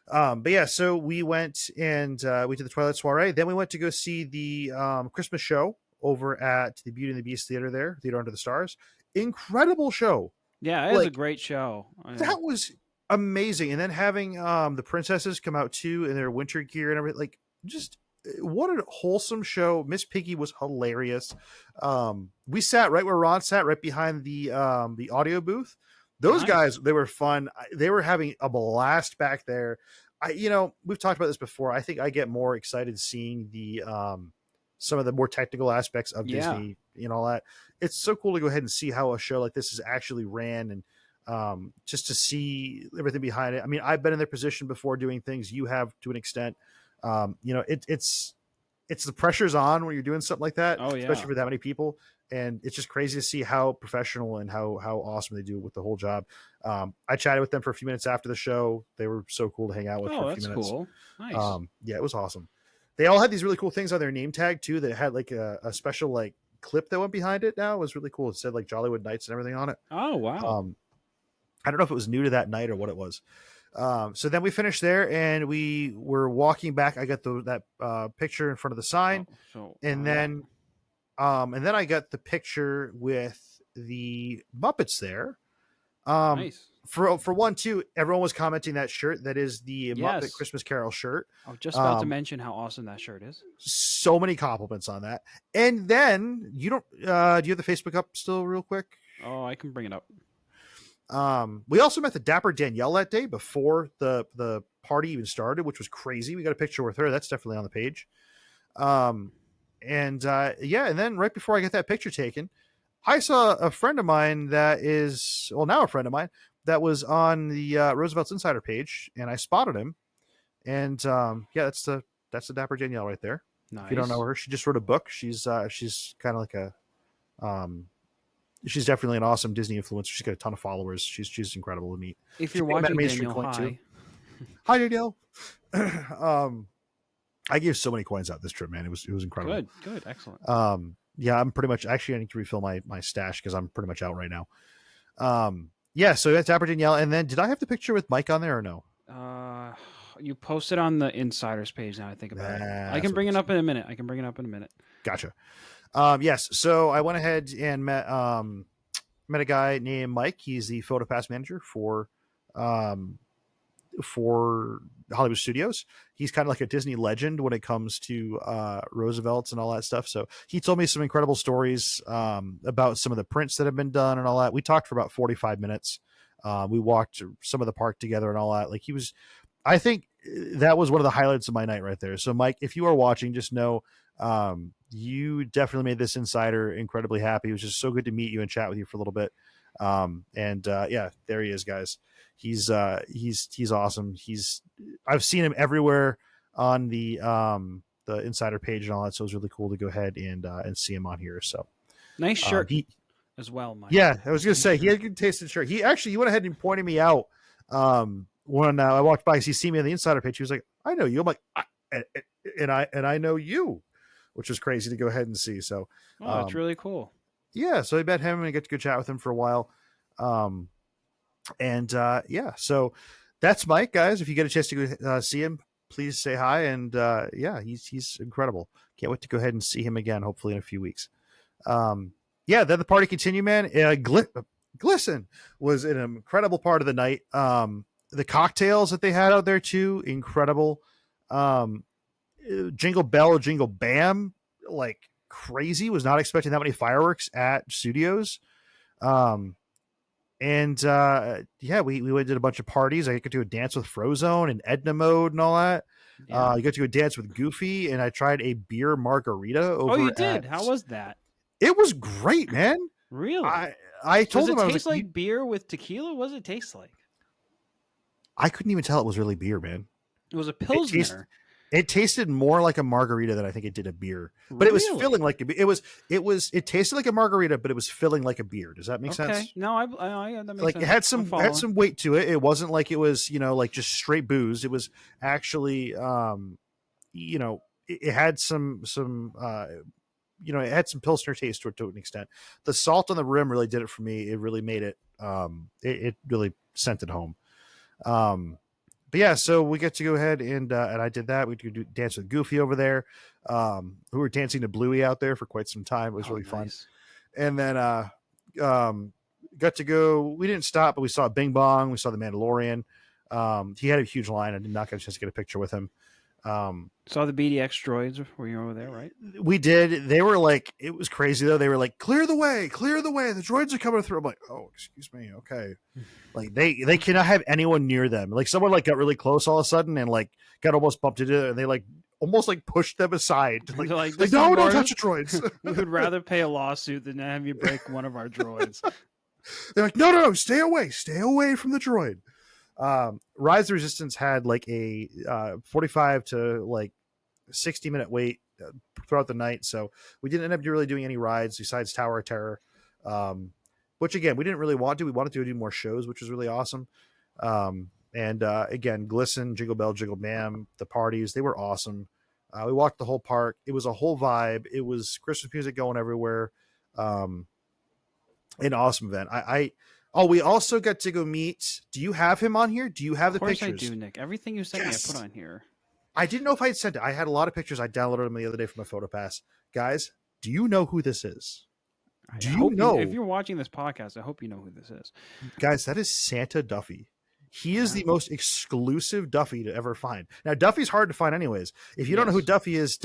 But yeah, so we went and we did the Twilight Soiree. Then we went to go see the Christmas show over at the Beauty and the Beast Theater Under the Stars. Incredible show. Yeah, it is a Like, great show. that was amazing. And then having the princesses come out too in their winter gear and everything, like, just what a wholesome show. Miss Piggy was hilarious. We sat right where Ron sat, right behind the audio booth. Those Nice. guys, they were fun. They were having a blast back there. We've talked about this before. I think I get more excited seeing the some of the more technical aspects of Yeah. Disney and all that. It's so cool to go ahead and see how a show like this is actually ran, and just to see everything behind it. I mean, I've been in their position before doing things. You have to an extent. It's the pressure's on when you're doing something like that, Oh, yeah. especially for that many people. And it's just crazy to see how professional and how awesome they do with the whole job. I chatted with them for a few minutes after the show. They were so cool to hang out with Oh, for a that's few minutes. cool. Nice. Yeah, it was awesome. They all had these really cool things on their name tag too. That had like a special like clip that went behind it. Now it was really cool. It said like Jollywood Nights and everything on it. Oh, wow. I don't know if it was new to that night or what it was. So then we finished there and we were walking back. I got that picture in front of the sign, and then I got the picture with the Muppets there. Nice. For one too, everyone was commenting that shirt. That is the Muppet Yes. Christmas Carol shirt. I was just about to mention how awesome that shirt is. So many compliments on that. And then you don't do you have the Facebook up still real quick? Oh, I can bring it up. We also met the Dapper Danielle that day before the party even started, which was crazy. We got a picture with her. That's definitely on the page. And then right before I get that picture taken, I saw a friend of mine that is, well, now a friend of mine that was on the Roosevelt's Insider page, and I spotted him. And that's the Dapper Danielle right there. Nice. If you don't know her, she just wrote a book. She's kind of like a she's definitely an awesome Disney influencer. She's got a ton of followers. She's incredible to meet. If you're She met watching, Main Street Daniel, Coin, too. hi. Hi, Danielle. I gave so many coins out this trip, man. It was incredible. Good, excellent. Yeah, I'm pretty much actually I need to refill my stash because I'm pretty much out right now. Yeah, so that's Dapper Danielle, and then did I have the picture with Mike on there or no? You posted on the Insiders page. Now I think about it. I That's can what bring it it up in a minute. Gotcha. Yes, so I went ahead and met a guy named Mike. He's the PhotoPass manager for Hollywood Studios. He's kind of like a Disney legend when it comes to Roosevelt's and all that stuff. So he told me some incredible stories about some of the prints that have been done and all that. We talked for about 45 minutes. We walked some of the park together and all that. Like I think that was one of the highlights of my night right there. So Mike, if you are watching, just know you definitely made this insider incredibly happy. It was just so good to meet you and chat with you for a little bit. Yeah, there he is, guys. He's awesome. I've seen him everywhere on the insider page and all that. So it was really cool to go ahead and see him on here. So Nice shirt as well, Mike. Yeah, I was gonna say he had a good taste in shirt. He went ahead and pointed me out when I walked by. He see me on the insider page. He was like, "I know you." I'm like, and I know you, which was crazy to go ahead and see. So Oh, that's really cool. yeah, so I met him and I get to go chat with him for a while. Yeah, so that's Mike, guys. If you get a chance to go see him, please say hi. And yeah, he's incredible. Can't wait to go ahead and see him again, hopefully in a few weeks. Yeah, then the party continued, man. Glisten was an incredible part of the night. The cocktails that they had out there too, incredible. Jingle Bell, Jingle Bam, like crazy. Was not expecting that many fireworks at studios. Yeah, we went and did a bunch of parties. I got to do a dance with Frozone and Edna Mode and all that. Yeah. You got to do a dance with Goofy, and I tried a beer margarita over. Oh, you did? How was that? It was great, man. Really? I told him it I was taste like, like beer with tequila? What does it taste like? I couldn't even tell it was really beer, man. It was a Pilsner. It tasted more like a margarita than I think it did a beer, but it was filling like it tasted like a margarita, but it was filling like a beer. Does that make sense? No, that makes like sense. it had some weight to it. It wasn't like it was, like just straight booze. It was actually, it had some it had some Pilsner taste to an extent. The salt on the rim really did it for me. It really made it, it really sent it home. But yeah, so we get to go ahead and I did that. We could dance with Goofy over there. We were dancing to Bluey out there for quite some time. It was really fun. And then got to go. We didn't stop, but we saw Bing Bong. We saw the Mandalorian. He had a huge line. I did not get a chance to get a picture with him. Saw the BDX droids when you were over there, right? We did. They were like, it was crazy though. They were like, clear the way. The droids are coming through. I'm like, oh, excuse me. Okay. Like they cannot have anyone near them. Like someone like got really close all of a sudden and like got almost bumped into it, and they like almost like pushed them aside. Like no, don't touch the droids. We would rather pay a lawsuit than have you break one of our droids. They're like, no, stay away from the droid. Rise of the Resistance had like a 45 to like 60-minute wait throughout the night, so we didn't end up really doing any rides besides Tower of Terror, which again we didn't really want to. We wanted to do more shows, which was really awesome. Again, Glisten, Jingle Bell, Jingle Bam, the parties, they were awesome. We walked the whole park. It was a whole vibe. It was Christmas music going everywhere. An awesome event. We also got to go meet. Do you have him on here? Do you have the pictures? Of course I do, Nick. Everything you sent me, I put on here. I didn't know if I had sent it. I had a lot of pictures. I downloaded them the other day from my PhotoPass. Guys, do you know who this is? Do you know? If you're watching this podcast, I hope you know who this is. Guys, that is Santa Duffy. He is the most exclusive Duffy to ever find. Now, Duffy's hard to find anyways. If you don't know who Duffy is,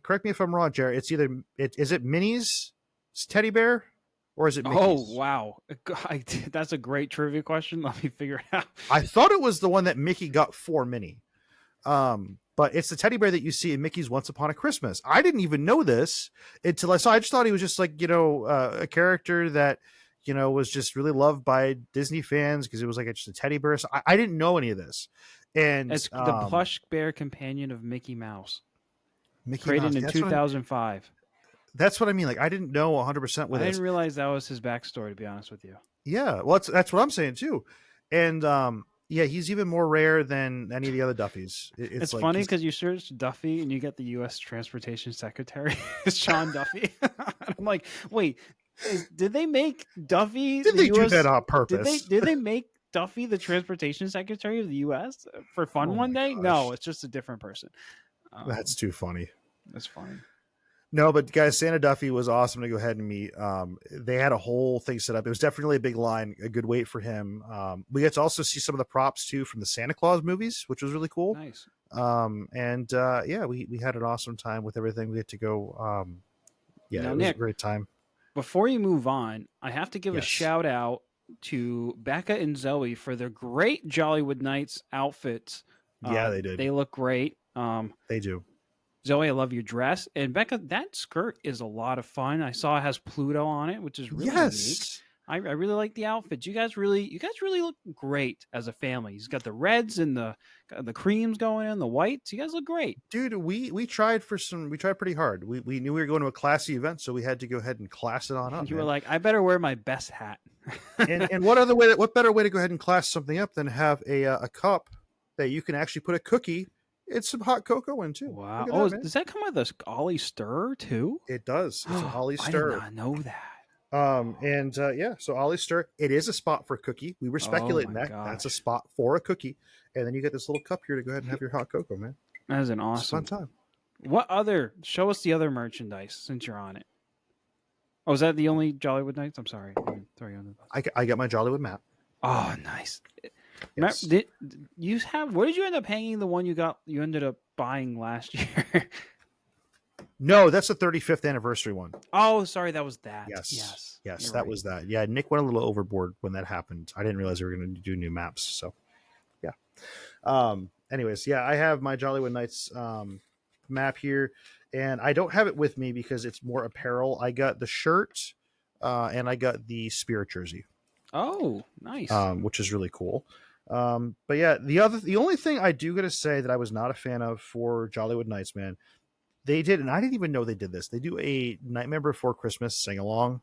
correct me if I'm wrong, Jared, it's either, is it Minnie's teddy bear? Or is it Mickey's? Oh, wow. That's a great trivia question. Let me figure it out. I thought it was the one that Mickey got for Minnie. But it's the teddy bear that you see in Mickey's Once Upon a Christmas. I didn't even know this until I saw. I just thought he was just like, a character that, was just really loved by Disney fans because it was like just a teddy bear. So I didn't know any of this. And it's the plush bear companion of Mickey Mouse. Created in 2005. That's what I mean. Like, I didn't know 100% with it. I didn't realize that was his backstory, to be honest with you. Yeah. Well, that's what I'm saying too. And, yeah, he's even more rare than any of the other Duffies. It's like funny because you search Duffy and you get the U.S. Transportation Secretary. It's Sean Duffy. I'm like, wait, did they make Duffy? Did they do that on purpose? Did they make Duffy the Transportation Secretary of the U.S. for fun one day? Gosh. No, it's just a different person. That's too funny. That's funny. No, but guys, Santa Duffy was awesome to go ahead and meet. They had a whole thing set up. It was definitely a big line, a good wait for him. We got to also see some of the props too from the Santa Claus movies, which was really cool. Nice. Yeah, we had an awesome time with everything. We had to go. Yeah, now, it was Nick, a great time. Before you move on, I have to give a shout out to Becca and Zoe for their great Jollywood Nights outfits. Yeah, they did. They look great. They do. Zoe, I love your dress. And Becca, that skirt is a lot of fun. I saw it has Pluto on it, which is really unique. I really like the outfits. You guys really look great as a family. He's got the reds and the creams going in, the whites. You guys look great. Dude, we tried pretty hard. We knew we were going to a classy event, so we had to go ahead and class it on up. You were like, I better wear my best hat. and what better way to go ahead and class something up than have a cup that you can actually put a cookie it's some hot cocoa in too. Wow. Look at Oh, that, man. does that come with a Ollie stir too? It does. It's an Ollie I did stir. not know that. And yeah, so Ollie stir. It is a spot for a cookie. We were speculating my that that's a gosh. spot for a cookie, and then you get this little cup here to go ahead and have your hot cocoa, man. That is an It's a fun awesome. time. What other? Show us the other merchandise since you're on it. Oh, is that the only Jollywood Nights? I'm sorry. I'm throwing you on the bus. I got my Jollywood map. Oh, nice. Yes. Did you have? Where did you end up hanging the one you got? You ended up buying last year. No, that's the 35th anniversary one. Oh, sorry, that was that. Yes, You're that right. was that. Yeah, Nick went a little overboard when that happened. I didn't realize they were going to do new maps. So, yeah. Anyways, yeah, I have my Jollywood Nights map here, and I don't have it with me because it's more apparel. I got the shirt, and I got the Spirit jersey, Oh, nice. which is really cool. But yeah, the only thing I do got to say that I was not a fan of for Jollywood Nights, man, they did, and I didn't even know they did this. They do a Nightmare Before Christmas sing along.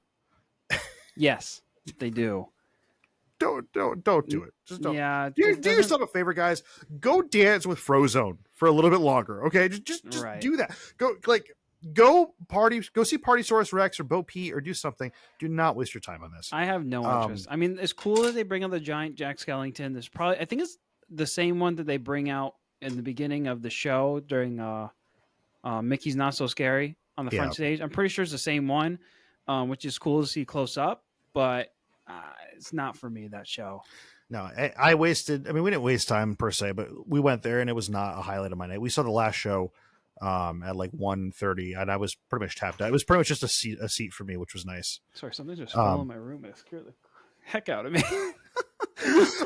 Yes, they do. Don't do it. Just don't. Yeah. Do it doesn't- yourself a favor, guys. Go dance with Frozone for a little bit longer, okay? Just Right. do that. Go party. Go see Partysaurus Rex or Bo Peep or do something. Do not waste your time on this. I have no interest. I mean, it's cool that they bring out the giant Jack Skellington. There's probably, I think it's the same one that they bring out in the beginning of the show during Mickey's Not So Scary on the front stage. I'm pretty sure it's the same one, which is cool to see close up, but it's not for me, that show. No, I wasted. I mean, we didn't waste time per se, but we went there and it was not a highlight of my night. We saw the last show at like 1:30, and I was pretty much tapped out. It was pretty much just a seat for me, which was nice. Sorry, something just fell in my room. It scared the heck out of me.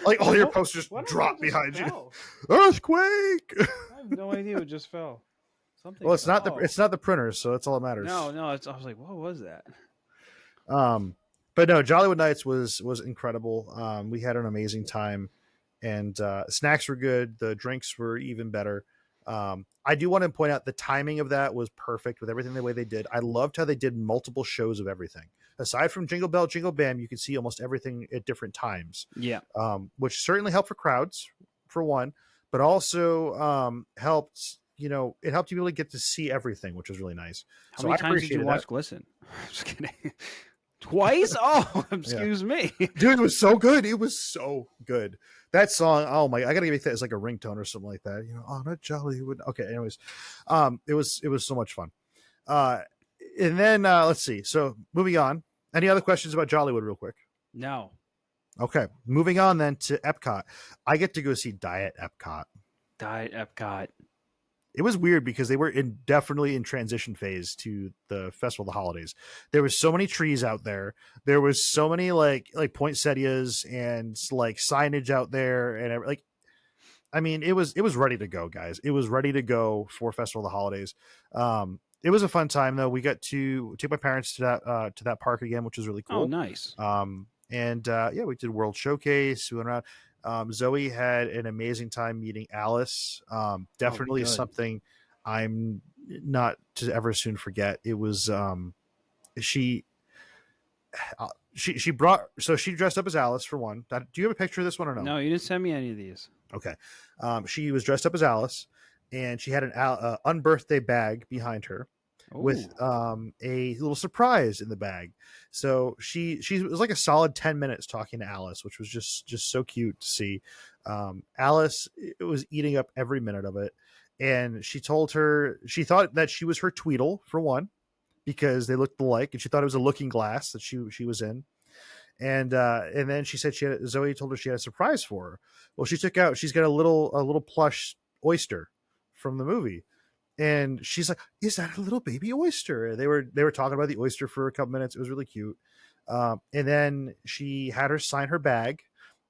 Like all your posters drop behind you. Earthquake. I have no idea what just fell. Something. Well, it's not the printers, so that's all that matters. No. I was like, what was that? But no, Jollywood Nights was incredible. We had an amazing time, and snacks were good. The drinks were even better. I do want to point out the timing of that was perfect with everything the way they did. I loved how they did multiple shows of everything. Aside from Jingle Bell, Jingle Bam, you could see almost everything at different times. Yeah. Which certainly helped for crowds, for one, but also helped. It helped you really get to see everything, which was really nice. How many times did you watch Glisten? I'm just kidding. Twice? Oh, excuse me. Dude, it was so good. It was so good. That song, oh my, I gotta make that as like a ringtone or something like that. On a Jollywood. Okay, anyways. It was so much fun. And then let's see. So moving on. Any other questions about Jollywood real quick? No. Okay. Moving on then to Epcot. I get to go see Diet Epcot. Diet Epcot. It was weird because they were definitely in transition phase to the Festival of the Holidays. There was so many trees out there. There was so many like poinsettias and like signage out there, and like, I mean, it was ready to go, guys. It was ready to go for Festival of the Holidays. It was a fun time though. We got to take my parents to that park again, which was really cool. Oh, nice. And yeah, we did World Showcase. We went around. Zoe had an amazing time meeting Alice. Definitely something I'm not to ever soon forget. It was she brought, so she dressed up as Alice for one. Do you have a picture of this one or no? No, you didn't send me any of these. Okay. She was dressed up as Alice, and she had an unbirthday bag behind her. Ooh. With a little surprise in the bag. So she was like a solid 10 minutes talking to Alice, which was just so cute to see. Alice was eating up every minute of it, and she told her she thought that she was her Tweedle for one, because they looked alike, and she thought it was a looking glass that she was in. And then she said Zoe told her she had a surprise for her. Well, she's got a little plush oyster from the movie. And she's like, "Is that a little baby oyster?" They were talking about the oyster for a couple minutes. It was really cute. And then she had her sign her bag,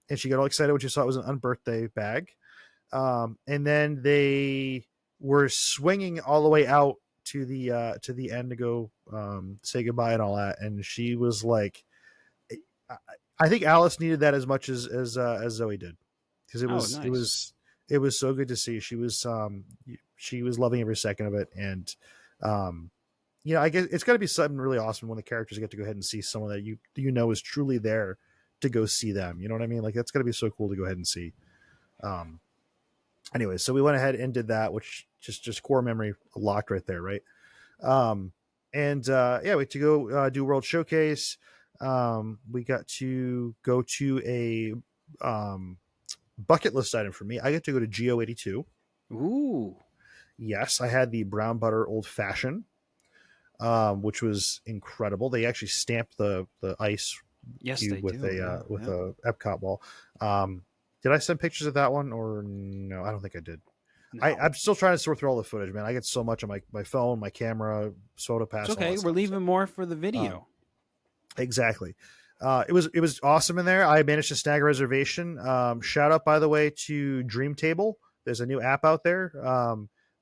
and she got all excited when she saw it was an unbirthday bag. And then they were swinging all the way out to the end to go say goodbye and all that. And she was like, I think Alice needed that as much as Zoe did, because nice. it was so good to see. She was loving every second of it. And, I guess it's got to be something really awesome when the characters get to go ahead and see someone that is truly there to go see them. You know what I mean? Like, that's got to be so cool to go ahead and see. Anyway, so we went ahead and did that, which just core memory locked right there, right? Um, and yeah, we had to go do World Showcase. We got to go to a bucket list item for me. I get to go to Geo 82. Ooh. Yes, I had the brown butter old fashioned, which was incredible. They actually stamped the ice Yes, cube they with do. a Yeah, a Epcot ball. Did I send pictures of that one or no? I don't think I did. no. I'm still trying to sort through all the footage, man. I get so much on my phone, my camera, Soda It's Pass, all okay. that We're stuff. leaving more for the Um, video. exactly. It was awesome in there. I managed to snag a reservation. Shout out, by the way, to Dream Table. There's a new app out there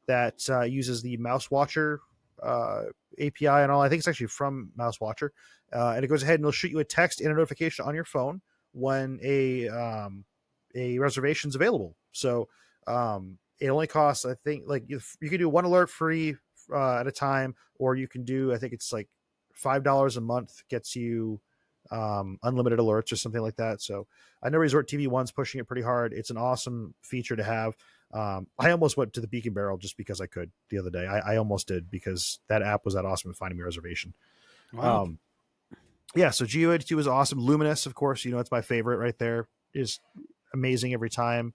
that uses the Mouse Watcher uh, API and all. I think it's actually from Mouse Watcher, and it goes ahead and it'll shoot you a text and a notification on your phone when a reservation's available. So it only costs, I think, like you can do one alert free at a time, or you can do, I think it's like $5 a month gets you unlimited alerts or something like that. So I know Resort TV One's pushing it pretty hard. It's an awesome feature to have. I almost went to the Beacon Barrel just because I could the other day. I almost did because that app was that awesome at finding me a reservation. Wow. Yeah, so Geo 82 is awesome. Luminous, of course, it's my favorite right there. Is amazing every time.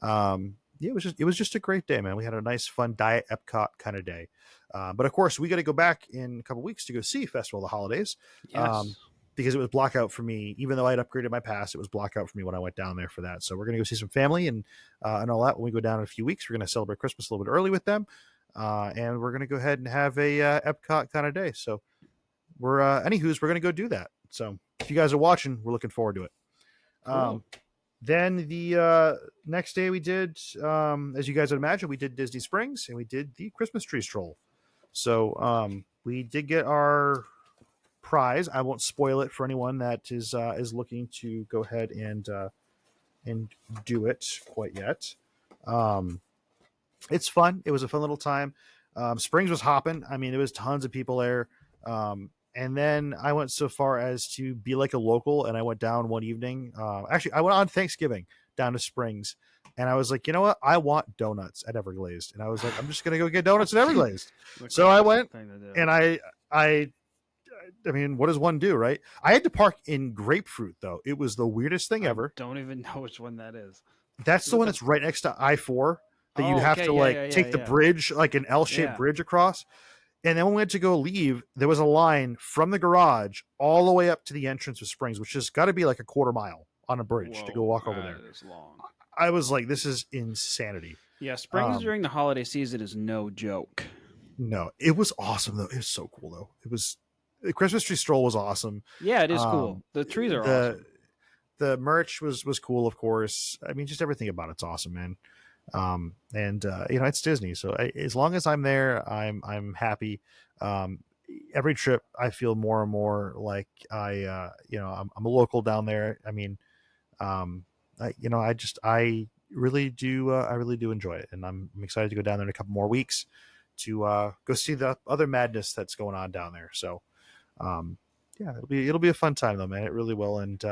Yeah, it was just a great day, man. We had a nice, fun Diet Epcot kind of day. But of course, we got to go back in a couple weeks to go see Festival of the Holidays. Yes. Because it was blackout for me. Even though I had upgraded my pass, it was blackout for me when I went down there for that. So we're gonna go see some family and all that when we go down in a few weeks. We're gonna celebrate Christmas a little bit early with them, and we're gonna go ahead and have a Epcot kind of day. So we're anywho's we're gonna go do that. So if you guys are watching, we're looking forward to it. Cool. Then the next day we did, as you guys would imagine, we did Disney Springs and we did the Christmas tree stroll. So we did get our prize. I won't spoil it for anyone that is looking to go ahead and do it quite yet. It's fun. It was a fun little time. Springs was hopping. I mean, there was tons of people there. And then I went so far as to be like a local, and I went down one evening. Actually, I went on Thanksgiving down to Springs, and I was like, you know what? I want donuts at Everglazed, and I was like, I'm just gonna go get donuts at Everglazed. So I went, and I mean, what does one do, right? I had to park in Grapefruit, though. It was the weirdest thing ever. Don't even know which one that is. That's the one that's right next to I-4 that you Oh, have okay, to yeah, yeah, take the yeah. bridge, like an L-shaped Yeah. bridge across. And then when we went to go leave, there was a line from the garage all the way up to the entrance of Springs, which has got to be like a quarter mile on a bridge to go walk over there. That is long. I was like, this is insanity. Yeah, Springs during the holiday season is no joke. No, it was awesome, though. It was so cool, though. The Christmas tree stroll was awesome. Yeah, it is cool. The trees are awesome. The merch was cool, of course. I mean, just everything about it's awesome, man. And it's Disney, so as long as I'm there, I'm happy. Every trip, I feel more and more like I'm a local down there. I mean, I really do enjoy it, and I'm excited to go down there in a couple more weeks to go see the other madness that's going on down there. So, yeah, it'll be a fun time though, man. It really will, and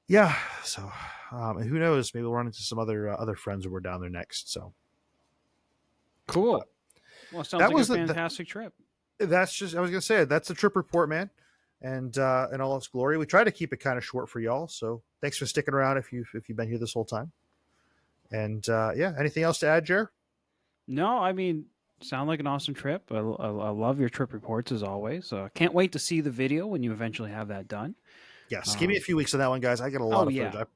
yeah. So, and who knows? Maybe we'll run into some other friends when we're down there next. So, cool. Well, it sounds like a fantastic trip. That's just, I was gonna say, that's the trip report, man, and in all its glory. We try to keep it kind of short for y'all. So, thanks for sticking around if you've been here this whole time. And yeah, anything else to add, Jer? No, I mean, sound like an awesome trip. I love your trip reports as always. Can't wait to see the video when you eventually have that done. Yes, give me a few weeks on that one, guys. I get a lot of footage.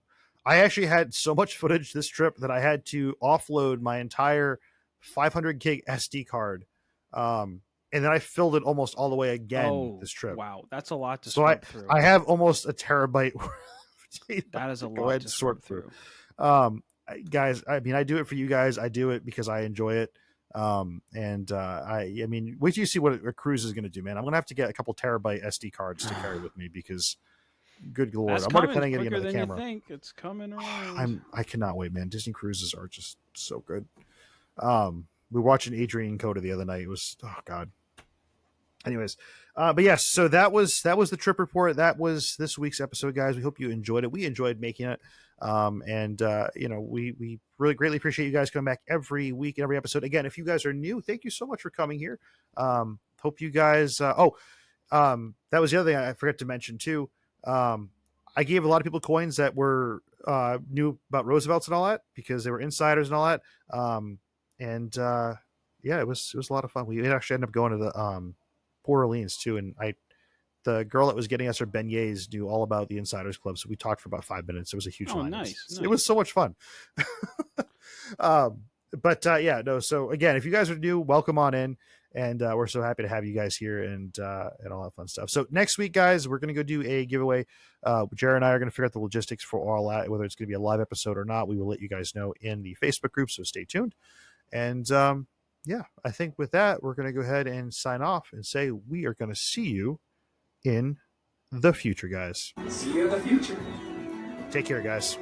I actually had so much footage this trip that I had to offload my entire 500 gig SD card, and then I filled it almost all the way again this trip. Wow, that's a lot to sort through. I have almost a terabyte. That is a lot to sort through. Guys, I mean, I do it for you guys. I do it because I enjoy it. I mean, wait till you see what a cruise is going to do, man. I'm going to have to get a couple terabyte SD cards to carry with me because, good lord, I'm already planning on getting another camera. You think. It's coming around. I cannot wait, man. Disney cruises are just so good. We were watching Adrian Coda the other night. It was, oh god. Anyways, but yes, so that was the trip report. That was this week's episode, guys. We hope you enjoyed it. We enjoyed making it. We really greatly appreciate you guys coming back every week and every episode. Again, if you guys are new, thank you so much for coming here. Hope you guys. That was the other thing I forgot to mention too. I gave a lot of people coins that were knew about Roosevelt's and all that because they were insiders and all that. It was a lot of fun. We actually ended up going to the Port Orleans too, and the girl that was getting us her beignets knew all about the Insiders Club, so we talked for about 5 minutes. It was a huge line. Nice. It was so much fun. So again, if you guys are new, welcome on in, and we're so happy to have you guys here and all that fun stuff. So next week, guys, we're going to go do a giveaway. Jared and I are going to figure out the logistics for all that, whether it's going to be a live episode or not. We will let you guys know in the Facebook group, so stay tuned. And I think with that, we're going to go ahead and sign off and say we are going to see you in the future, guys. See you in the future. Take care, guys.